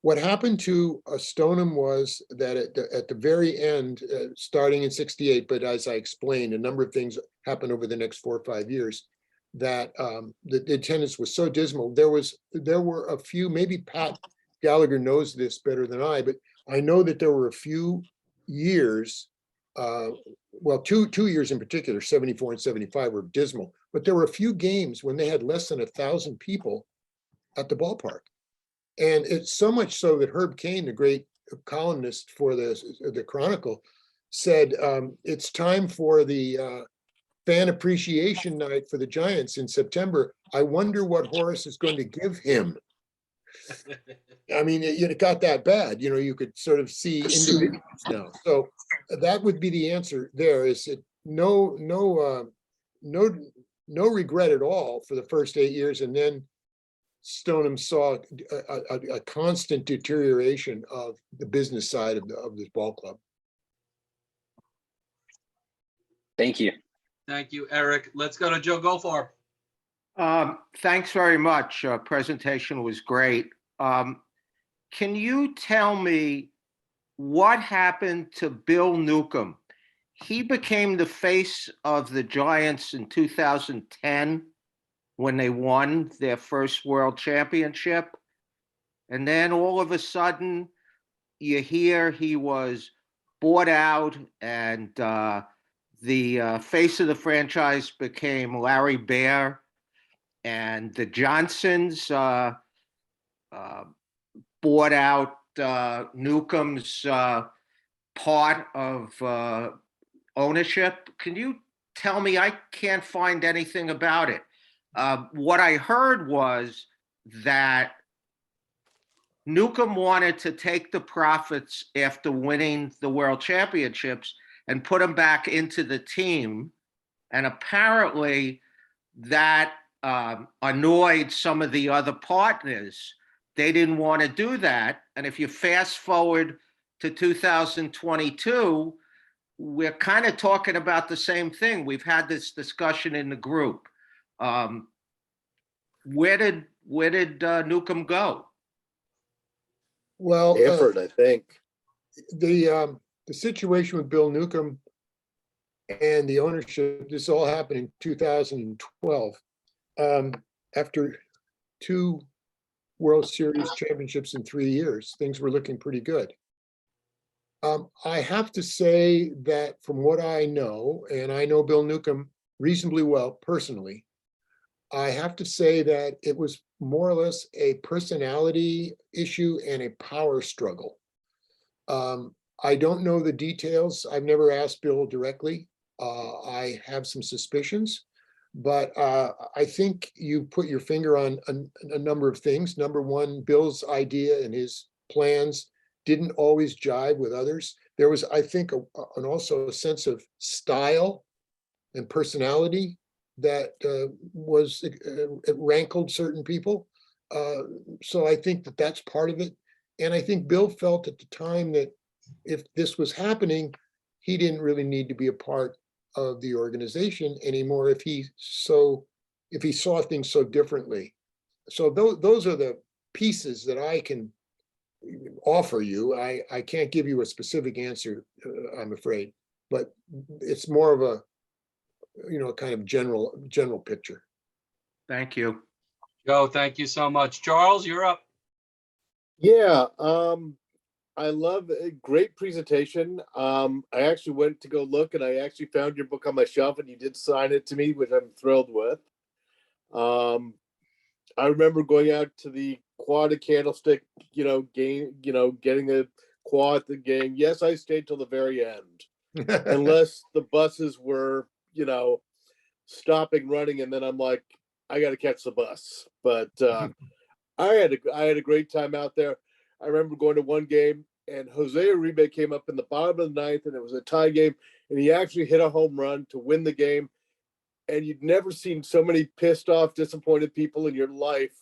What happened to Stoneham was that at the very end, starting in '68, but as I explained, a number of things happened over the next 4 or 5 years, that the attendance was so dismal. There were a few, maybe Pat Gallagher knows this better than I, but I know that there were a few years, well, two years in particular, 74 and 75 were dismal, but there were a few games when they had less than 1,000 people at the ballpark. And it's so much so that Herb Caen, the great columnist for the Chronicle, said it's time for the fan appreciation night for the Giants in September. I wonder what Horace is going to give him. I mean, it got that bad. You could sort of see individuals now. So that would be the answer. There is no regret at all for the first 8 years, and then Stoneham saw a constant deterioration of the business side of this ball club. Thank you. Thank you, Eric. Let's go to Joe Goldfarb. Thanks very much. Presentation was great. Can you tell me what happened to Bill Newcomb? He became the face of the Giants in 2010 when they won their first world championship. And then all of a sudden, you hear he was bought out, and the face of the franchise became Larry Baer, and the Johnsons bought out Newcomb's part of ownership. Can you tell me? I can't find anything about it. What I heard was that Newcomb wanted to take the profits after winning the World Championships and put them back into the team. And apparently that annoyed some of the other partners. They didn't want to do that. And if you fast forward to 2022, we're kind of talking about the same thing. We've had this discussion in the group. Where did Newcomb go? Well, Effort, I think. the situation with Bill Newcomb and the ownership, this all happened in 2012. After 2 World Series championships in 3 years, things were looking pretty good. I have to say that from what I know, and I know Bill Newcomb reasonably well personally, I have to say that it was more or less a personality issue and a power struggle. I don't know the details. I've never asked Bill directly. I have some suspicions, but I think you put your finger on a number of things. Number one, Bill's idea and his plans didn't always jive with others. There was, I think, also a sense of style and personality that it rankled certain people. So I think that that's part of it. And I think Bill felt at the time that if this was happening, he didn't really need to be a part of the organization anymore if he saw things so differently. So those are the pieces that I can offer you. I can't give you a specific answer, I'm afraid, but it's more of a kind of general picture. Thank you. Joe, thank you so much. Charles, you're up. Yeah, I love a great presentation. I actually went to go look and I actually found your book on my shelf and you did sign it to me, which I'm thrilled with. I remember going out to the quad and candlestick, game, getting a quad the game. Yes, I stayed till the very end, unless the buses were, stopping running, and then I'm like, I got to catch the bus. But I had a great time out there. I remember going to one game, and Jose Uribe came up in the bottom of the ninth, and it was a tie game, and he actually hit a home run to win the game. And you'd never seen so many pissed off, disappointed people in your life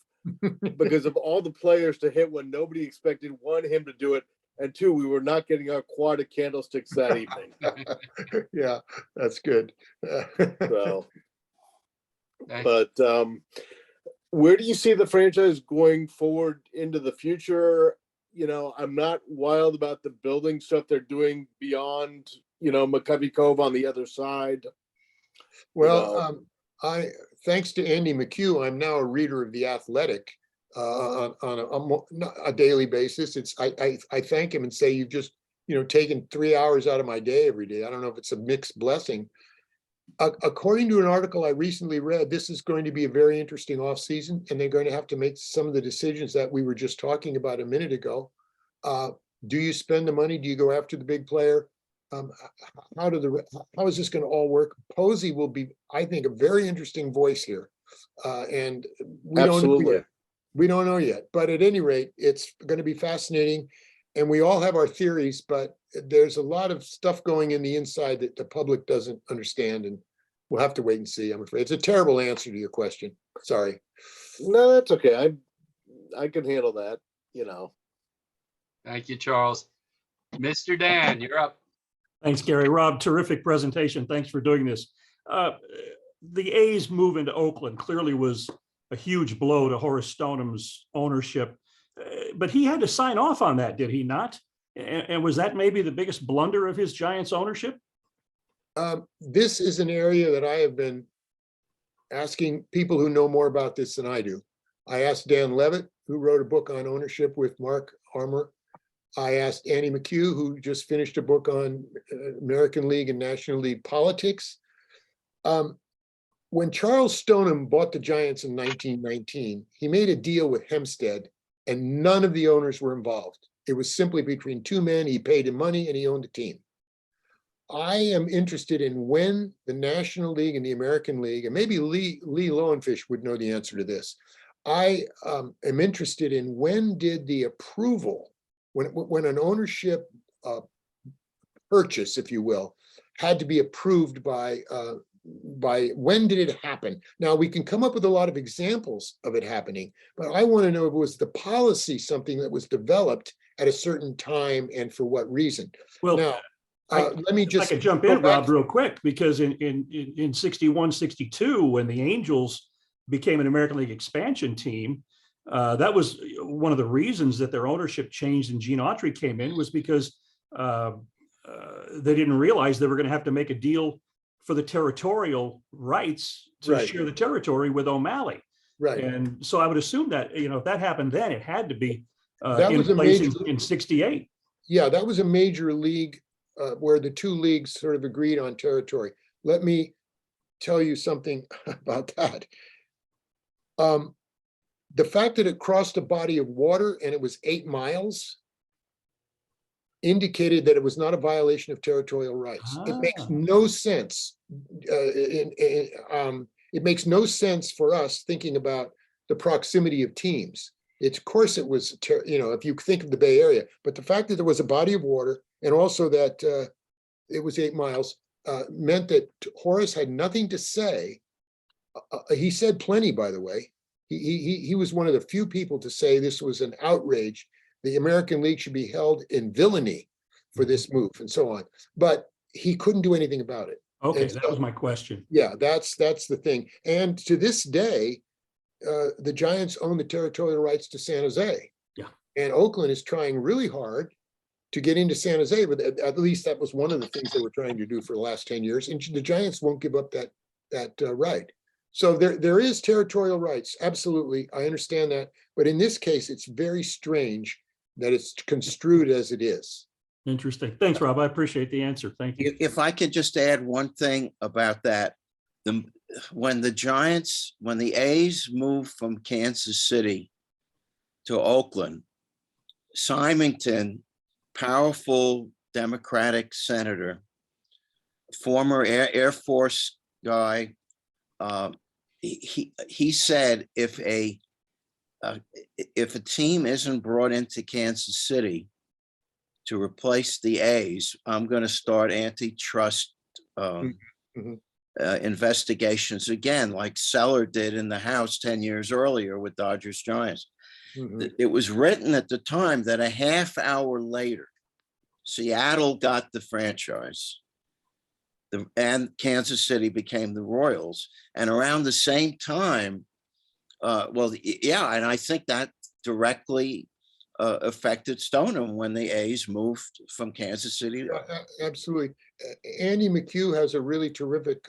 because of all the players to hit when nobody expected, one, him to do it, and two, we were not getting our quad of candlesticks that evening. Yeah, that's good. So, but where do you see the franchise going forward into the future? I'm not wild about the building stuff they're doing beyond, McCovey Cove on the other side. Well, thanks to Andy McHugh, I'm now a reader of The Athletic on a daily basis. I thank him and say, you've just, taken 3 hours out of my day every day. I don't know if it's a mixed blessing. According to an article I recently read, this is going to be a very interesting off season, and they're going to have to make some of the decisions that we were just talking about a minute ago. Do you spend the money? Do you go after the big player? How is this going to all work? Posey will be, I think, a very interesting voice here, and we Absolutely. We don't know yet. But at any rate, it's going to be fascinating, and we all have our theories. But there's a lot of stuff going in the inside that the public doesn't understand, and we'll have to wait and see. I'm afraid it's a terrible answer to your question. Sorry. No, that's okay. I can handle that. Thank you, Charles. Mr. Dan, you're up. Thanks, Gary. Rob, terrific presentation. Thanks for doing this. The A's move into Oakland clearly was a huge blow to Horace Stoneham's ownership, but he had to sign off on that, did he not? And was that maybe the biggest blunder of his Giants ownership? This is an area that I have been asking people who know more about this than I do. I asked Dan Levitt, who wrote a book on ownership with Mark Armour. I asked Andy McHugh, who just finished a book on American League and National League politics. When Charles Stoneham bought the Giants in 1919, he made a deal with Hempstead, and none of the owners were involved. It was simply between two men. He paid him money and he owned the team. I am interested in when the National League and the American League, and maybe Lee Lowenfish would know the answer to this. I am interested in when did the approval, when an ownership purchase, if you will, had to be approved by when did it happen? Now, we can come up with a lot of examples of it happening, but I want to know if it was the policy something that was developed at a certain time and for what reason. Well, now, Let me If I just could jump go in, back- Rob, real quick, because in 61, 62, when the Angels became an American League expansion team, that was one of the reasons that their ownership changed and Gene Autry came in, was because they didn't realize they were going to have to make a deal for the territorial rights to Right. share the territory with O'Malley. Right. And so I would assume that, if that happened then, it had to be That in was a place major- in 68. Yeah, that was a major league where the two leagues sort of agreed on territory. Let me tell you something about that. The fact that it crossed a body of water and it was 8 miles indicated that it was not a violation of territorial rights. It makes no sense. It makes no sense for us thinking about the proximity of teams. Of course it was, if you think of the Bay Area, but the fact that there was a body of water and also that it was 8 miles meant that Horace had nothing to say. He said plenty, by the way. He was one of the few people to say this was an outrage. The American League should be held in villainy for this move and so on. But he couldn't do anything about it. Okay, And that so- was my question. Yeah, that's the thing. And to this day, the Giants own the territorial rights to San Jose. Yeah. And Oakland is trying really hard to get into San Jose, but at least that was one of the things they were trying to do for the last 10 years. And the Giants won't give up that right. So there is territorial rights. Absolutely. I understand that. But in this case, it's very strange that it's construed as it is. Interesting. Thanks, Rob. I appreciate the answer. Thank you. If I could just add one thing about that, when the A's moved from Kansas City to Oakland, Symington, powerful Democratic senator, former Air Force guy, he said if a team isn't brought into Kansas City to replace the A's, I'm going to start antitrust investigations again, like Seller did in the House 10 years earlier with Dodgers Giants. It was written at the time that a half hour later, Seattle got the franchise and Kansas City became the Royals. And around the same time, and I think that directly affected Stoneham when the A's moved from Kansas City. Absolutely. Andy McHugh has a really terrific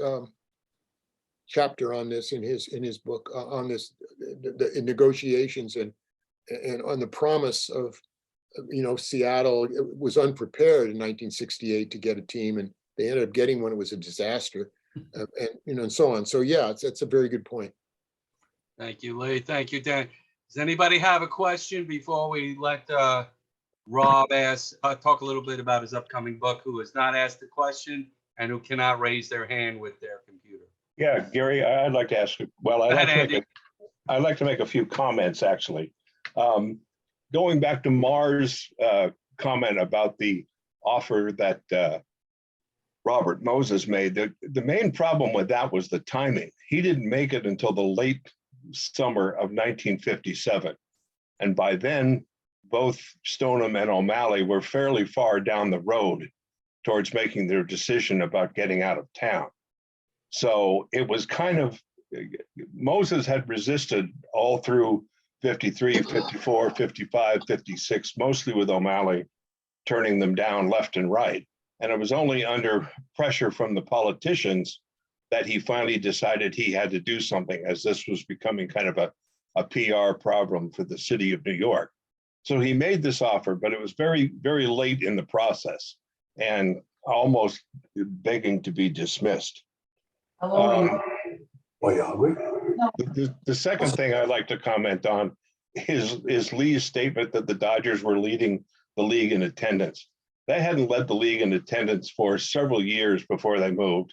chapter on this in his book on this, the negotiations and on the promise of, Seattle was unprepared in 1968 to get a team, and they ended up getting one. It was a disaster, and so on. So yeah, it's a very good point. Thank you, Lee. Thank you, Dan. Does anybody have a question before we let Rob talk a little bit about his upcoming book, who has not asked a question and who cannot raise their hand with their computer? Yeah, Gary, I'd like to ask you, well, I'd like to make a few comments, actually. Going back to Mar's comment about the offer that Robert Moses made, the main problem with that was the timing. He didn't make it until the late summer of 1957. And by then, both Stoneham and O'Malley were fairly far down the road towards making their decision about getting out of town. So it was kind of, Moses had resisted all through 53, 54, 55, 56, mostly with O'Malley turning them down left and right. And it was only under pressure from the politicians that he finally decided he had to do something, as this was becoming kind of a PR problem for the city of New York. So he made this offer, but it was very, very late in the process and almost begging to be dismissed. The second thing I'd like to comment on is Lee's statement that the Dodgers were leading the league in attendance. They hadn't led the league in attendance for several years before they moved.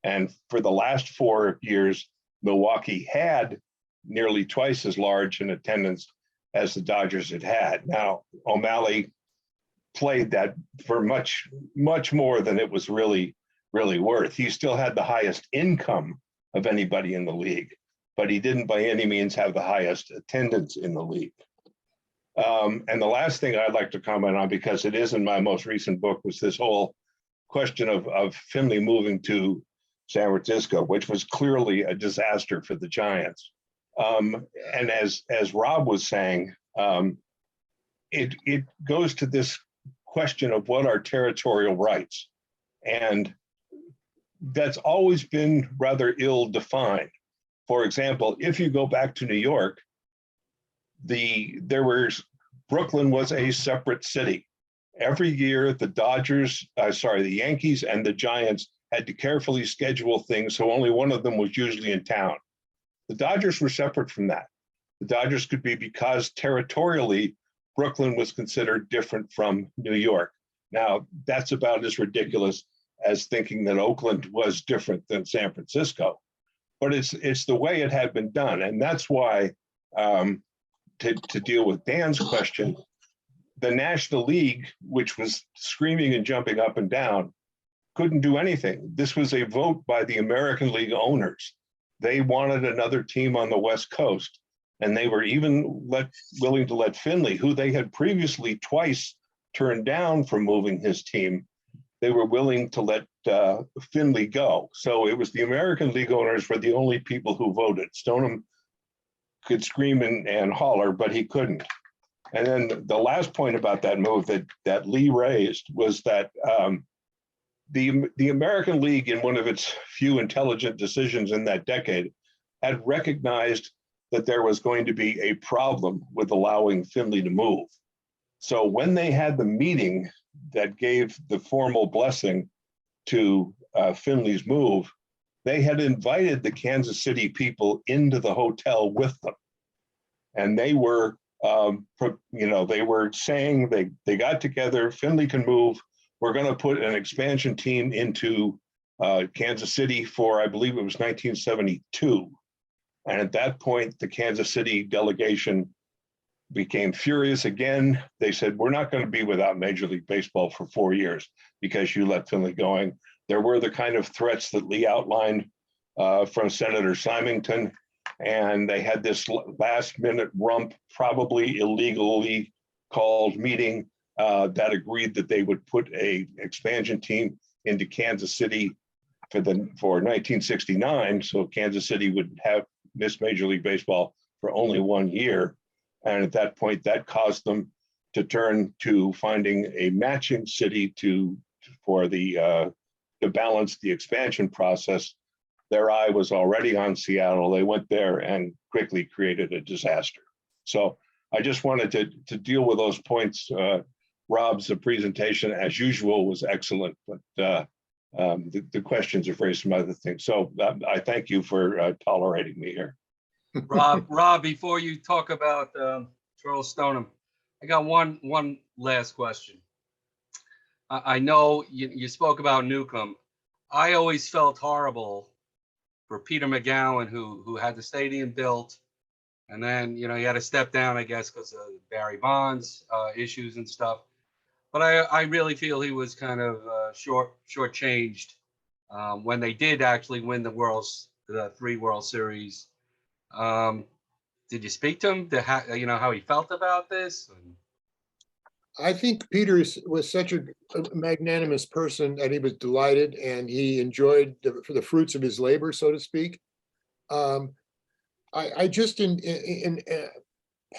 And for the last 4 years, Milwaukee had nearly twice as large an attendance as the Dodgers had. Now, O'Malley played that for much, much more than it was really worth. He still had the highest income of anybody in the league, but he didn't by any means have the highest attendance in the league. And the last thing I'd like to comment on, because it is in my most recent book, was this whole question of Finley moving to San Francisco, which was clearly a disaster for the Giants. And as Rob was saying, it goes to this question of what are territorial rights. And that's always been rather ill-defined. For example, if you go back to New York, Brooklyn was a separate city. Every year, the Yankees and the Giants had to carefully schedule things, so only one of them was usually in town. The Dodgers were separate from that. The Dodgers could be because territorially, Brooklyn was considered different from New York. Now, that's about as ridiculous as thinking that Oakland was different than San Francisco. But it's the way it had been done. And that's why, to deal with Dan's question, the National League, which was screaming and jumping up and down, couldn't do anything. This was a vote by the American League owners. They wanted another team on the West Coast, and they were even willing to let Finley, who they had previously twice turned down from moving his team, they were willing to let Finley go. So it was the American League owners were the only people who voted. Stoneham could scream and holler, but he couldn't. And then the last point about that move that Lee raised was that the American League, in one of its few intelligent decisions in that decade, had recognized that there was going to be a problem with allowing Finley to move. So when they had the meeting that gave the formal blessing to Finley's move, they had invited the Kansas City people into the hotel with them. And they were, they were saying they got together, Finley can move. We're going to put an expansion team into Kansas City for, I believe it was 1972. And at that point, the Kansas City delegation became furious again. They said, we're not going to be without Major League Baseball for 4 years because you let Finley going. There were the kind of threats that Lee outlined from Senator Symington. And they had this last minute rump, probably illegally called meeting that agreed that they would put a expansion team into Kansas City for 1969. So Kansas City would have missed Major League Baseball for only 1 year. And at that point, that caused them to turn to finding a matching city to balance the expansion process. Their eye was already on Seattle. They went there and quickly created a disaster. So I just wanted to deal with those points. Rob's presentation, as usual, was excellent, but the questions have raised some other things. So I thank you for tolerating me here. Rob, before you talk about Charles Stoneham, I got one last question. I know you spoke about Newcomb. I always felt horrible for Peter McGowan, who had the stadium built, and then he had to step down, I guess, because of Barry Bonds issues and stuff. But I really feel he was kind of shortchanged when they did actually win the 3 World Series. Did you speak to him? How he felt about this? I think Peter was such a magnanimous person that he was delighted and he enjoyed the fruits of his labor, so to speak. I just in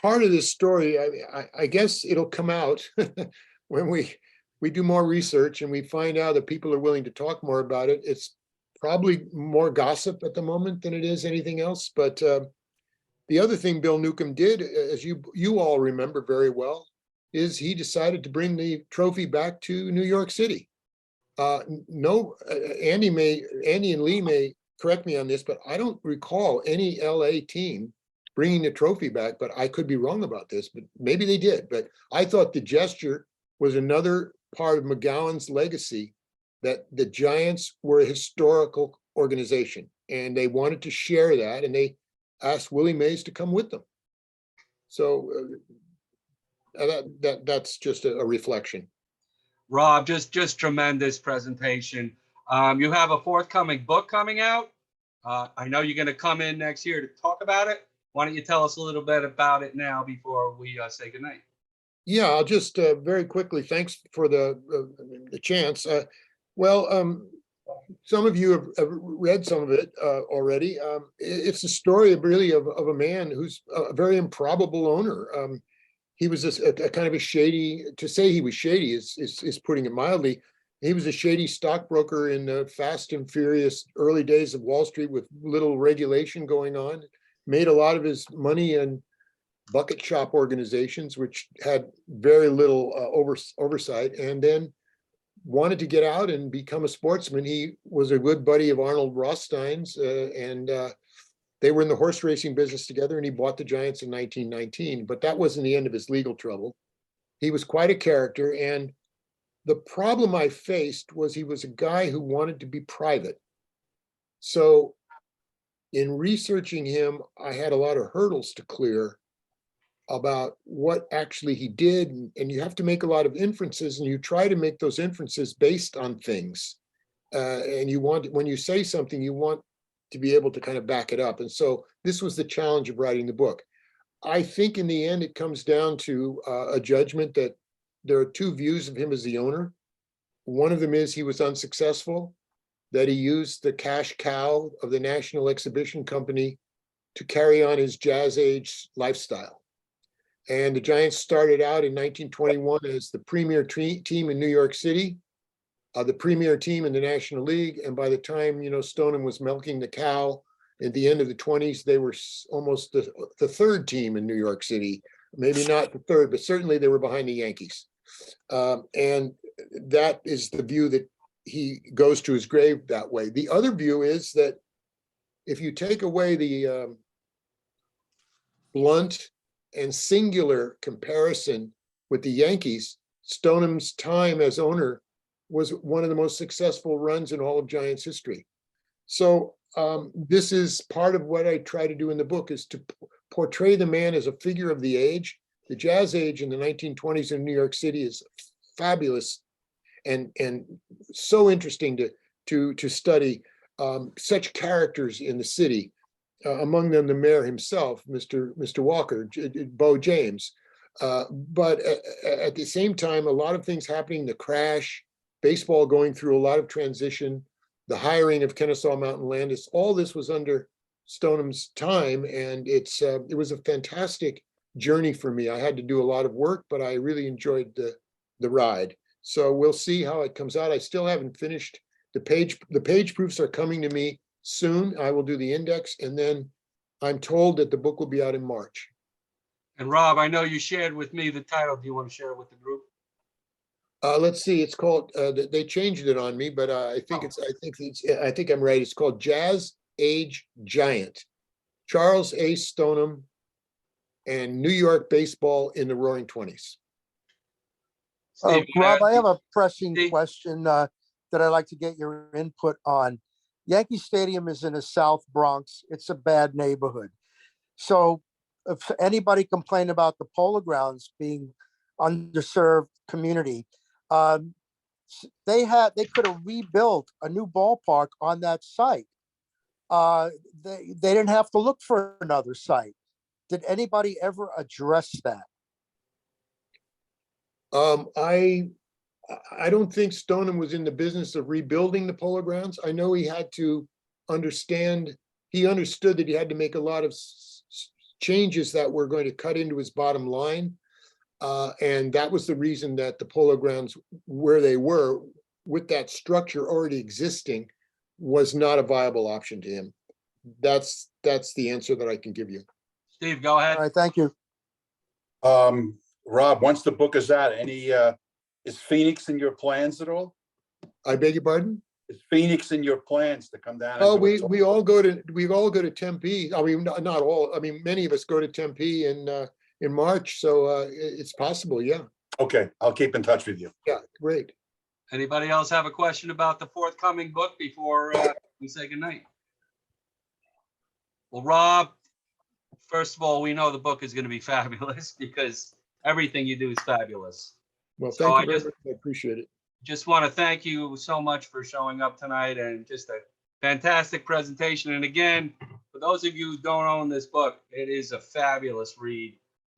part of this story, I guess it'll come out when we do more research and we find out that people are willing to talk more about it. It's probably more gossip at the moment than it is anything else. But the other thing Bill Newcomb did, as you all remember very well, is he decided to bring the trophy back to New York City. No, Andy and Lee may correct me on this, but I don't recall any LA team bringing the trophy back, but I could be wrong about this, but maybe they did. But I thought the gesture was another part of McGowan's legacy, that the Giants were a historical organization and they wanted to share that, and they asked Willie Mays to come with them. So that's just a reflection. Rob, just tremendous presentation. You have a forthcoming book coming out. I know you're going to come in next year to talk about it. Why don't you tell us a little bit about it now before we say goodnight? Yeah, I'll just very quickly, thanks for the chance. Well, some of you have read some of it already. It's a story of really of a man who's a very improbable owner. He was a kind of a shady, to say he was shady is putting it mildly. He was a shady stockbroker in the fast and furious early days of Wall Street with little regulation going on. Made a lot of his money in bucket shop organizations, which had very little oversight, and then wanted to get out and become a sportsman. He was a good buddy of Arnold Rothstein's, and they were in the horse racing business together, and he bought the Giants in 1919, but that wasn't the end of his legal trouble. He was quite a character, and the problem I faced was he was a guy who wanted to be private. So in researching him, I had a lot of hurdles to clear about what actually he did. And you have to make a lot of inferences, and you try to make those inferences based on things. And you want, when you say something, you want to be able to kind of back it up. And so this was the challenge of writing the book. I think in the end, it comes down to a judgment that there are two views of him as the owner. One of them is he was unsuccessful, that he used the cash cow of the National Exhibition Company to carry on his jazz age lifestyle. And the Giants started out in 1921 as the premier team in New York City, the premier team in the National League. And by the time, Stoneham was milking the cow at the end of the 20s, they were almost the third team in New York City. Maybe not the third, but certainly they were behind the Yankees. And that is the view that he goes to his grave that way. The other view is that if you take away the blunt and singular comparison with the Yankees, Stoneham's time as owner was one of the most successful runs in all of Giants history. So this is part of what I try to do in the book, is to portray the man as a figure of the age. The jazz age in the 1920s in New York City is fabulous and so interesting to study. Such characters in the city, among them the mayor himself, Mr. Walker, Bo James. But at the same time, a lot of things happening, the crash, baseball going through a lot of transition, the hiring of Kennesaw Mountain Landis, all this was under Stoneham's time. And it was a fantastic journey for me. I had to do a lot of work, but I really enjoyed the ride. So we'll see how it comes out. I still haven't finished the page proofs are coming to me soon. I will do the index, and then I'm told that the book will be out in March. And Rob, I know you shared with me the title. Do you want to share it with the group? Let's see. It's called. They changed it on me, but I think I'm right. It's called Jazz Age Giant: Charles A. Stoneham and New York Baseball in the Roaring '20s. Rob, I have a pressing question that I'd like to get your input on. Yankee Stadium is in the South Bronx. It's a bad neighborhood. So if anybody complained about the Polo Grounds being underserved community, they could have rebuilt a new ballpark on that site. They didn't have to look for another site. Did anybody ever address that? I don't think Stoneham was in the business of rebuilding the Polo Grounds. I know he had to understood that he had to make a lot of changes that were going to cut into his bottom line. And that was the reason that the Polo Grounds, where they were, with that structure already existing, was not a viable option to him. That's the answer that I can give you. Steve, go ahead. All right, thank you. Rob, once the book is out, is Phoenix in your plans at all? I beg your pardon? Is Phoenix in your plans to come down? Oh, we all go to Tempe. I mean, not all. I mean, many of us go to Tempe in March, so it's possible. Yeah. Okay, I'll keep in touch with you. Yeah, great. Anybody else have a question about the forthcoming book before we say goodnight? Well, Rob, first of all, we know the book is going to be fabulous because everything you do is fabulous. Well, thank you very much. I appreciate it. Just want to thank you so much for showing up tonight, and just a fantastic presentation. And again, for those of you who don't own this book, it is a fabulous read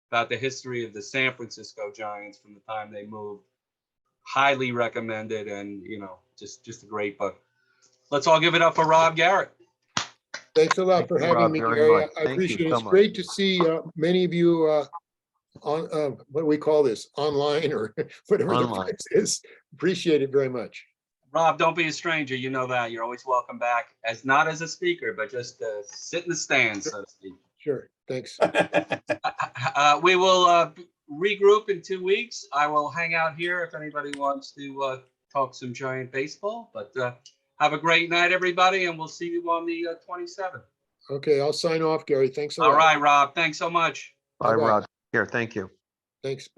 about the history of the San Francisco Giants from the time they moved highly recommended, and just a great book. Let's all give it up for Rob Garratt. Thanks a lot Thank for you, having Rob, me, very Gary. much. I Thank you appreciate it. so It's much. great to see many of you on, what do we call this? Online or whatever the Online. phrase is. Appreciate it very much. Rob, don't be a stranger. You know that. You're always welcome back, not as a speaker, but just sit in the stands, so to speak. Sure. Thanks. We will regroup in 2 weeks. I will hang out here if anybody wants to talk some Giant baseball. But have a great night, everybody, and we'll see you on the 27th. Okay, I'll sign off, Gary. Thanks a lot. All right, Rob. Thanks so much. Bye, Bye-bye. Rob. Here, thank you. Thanks. Bye.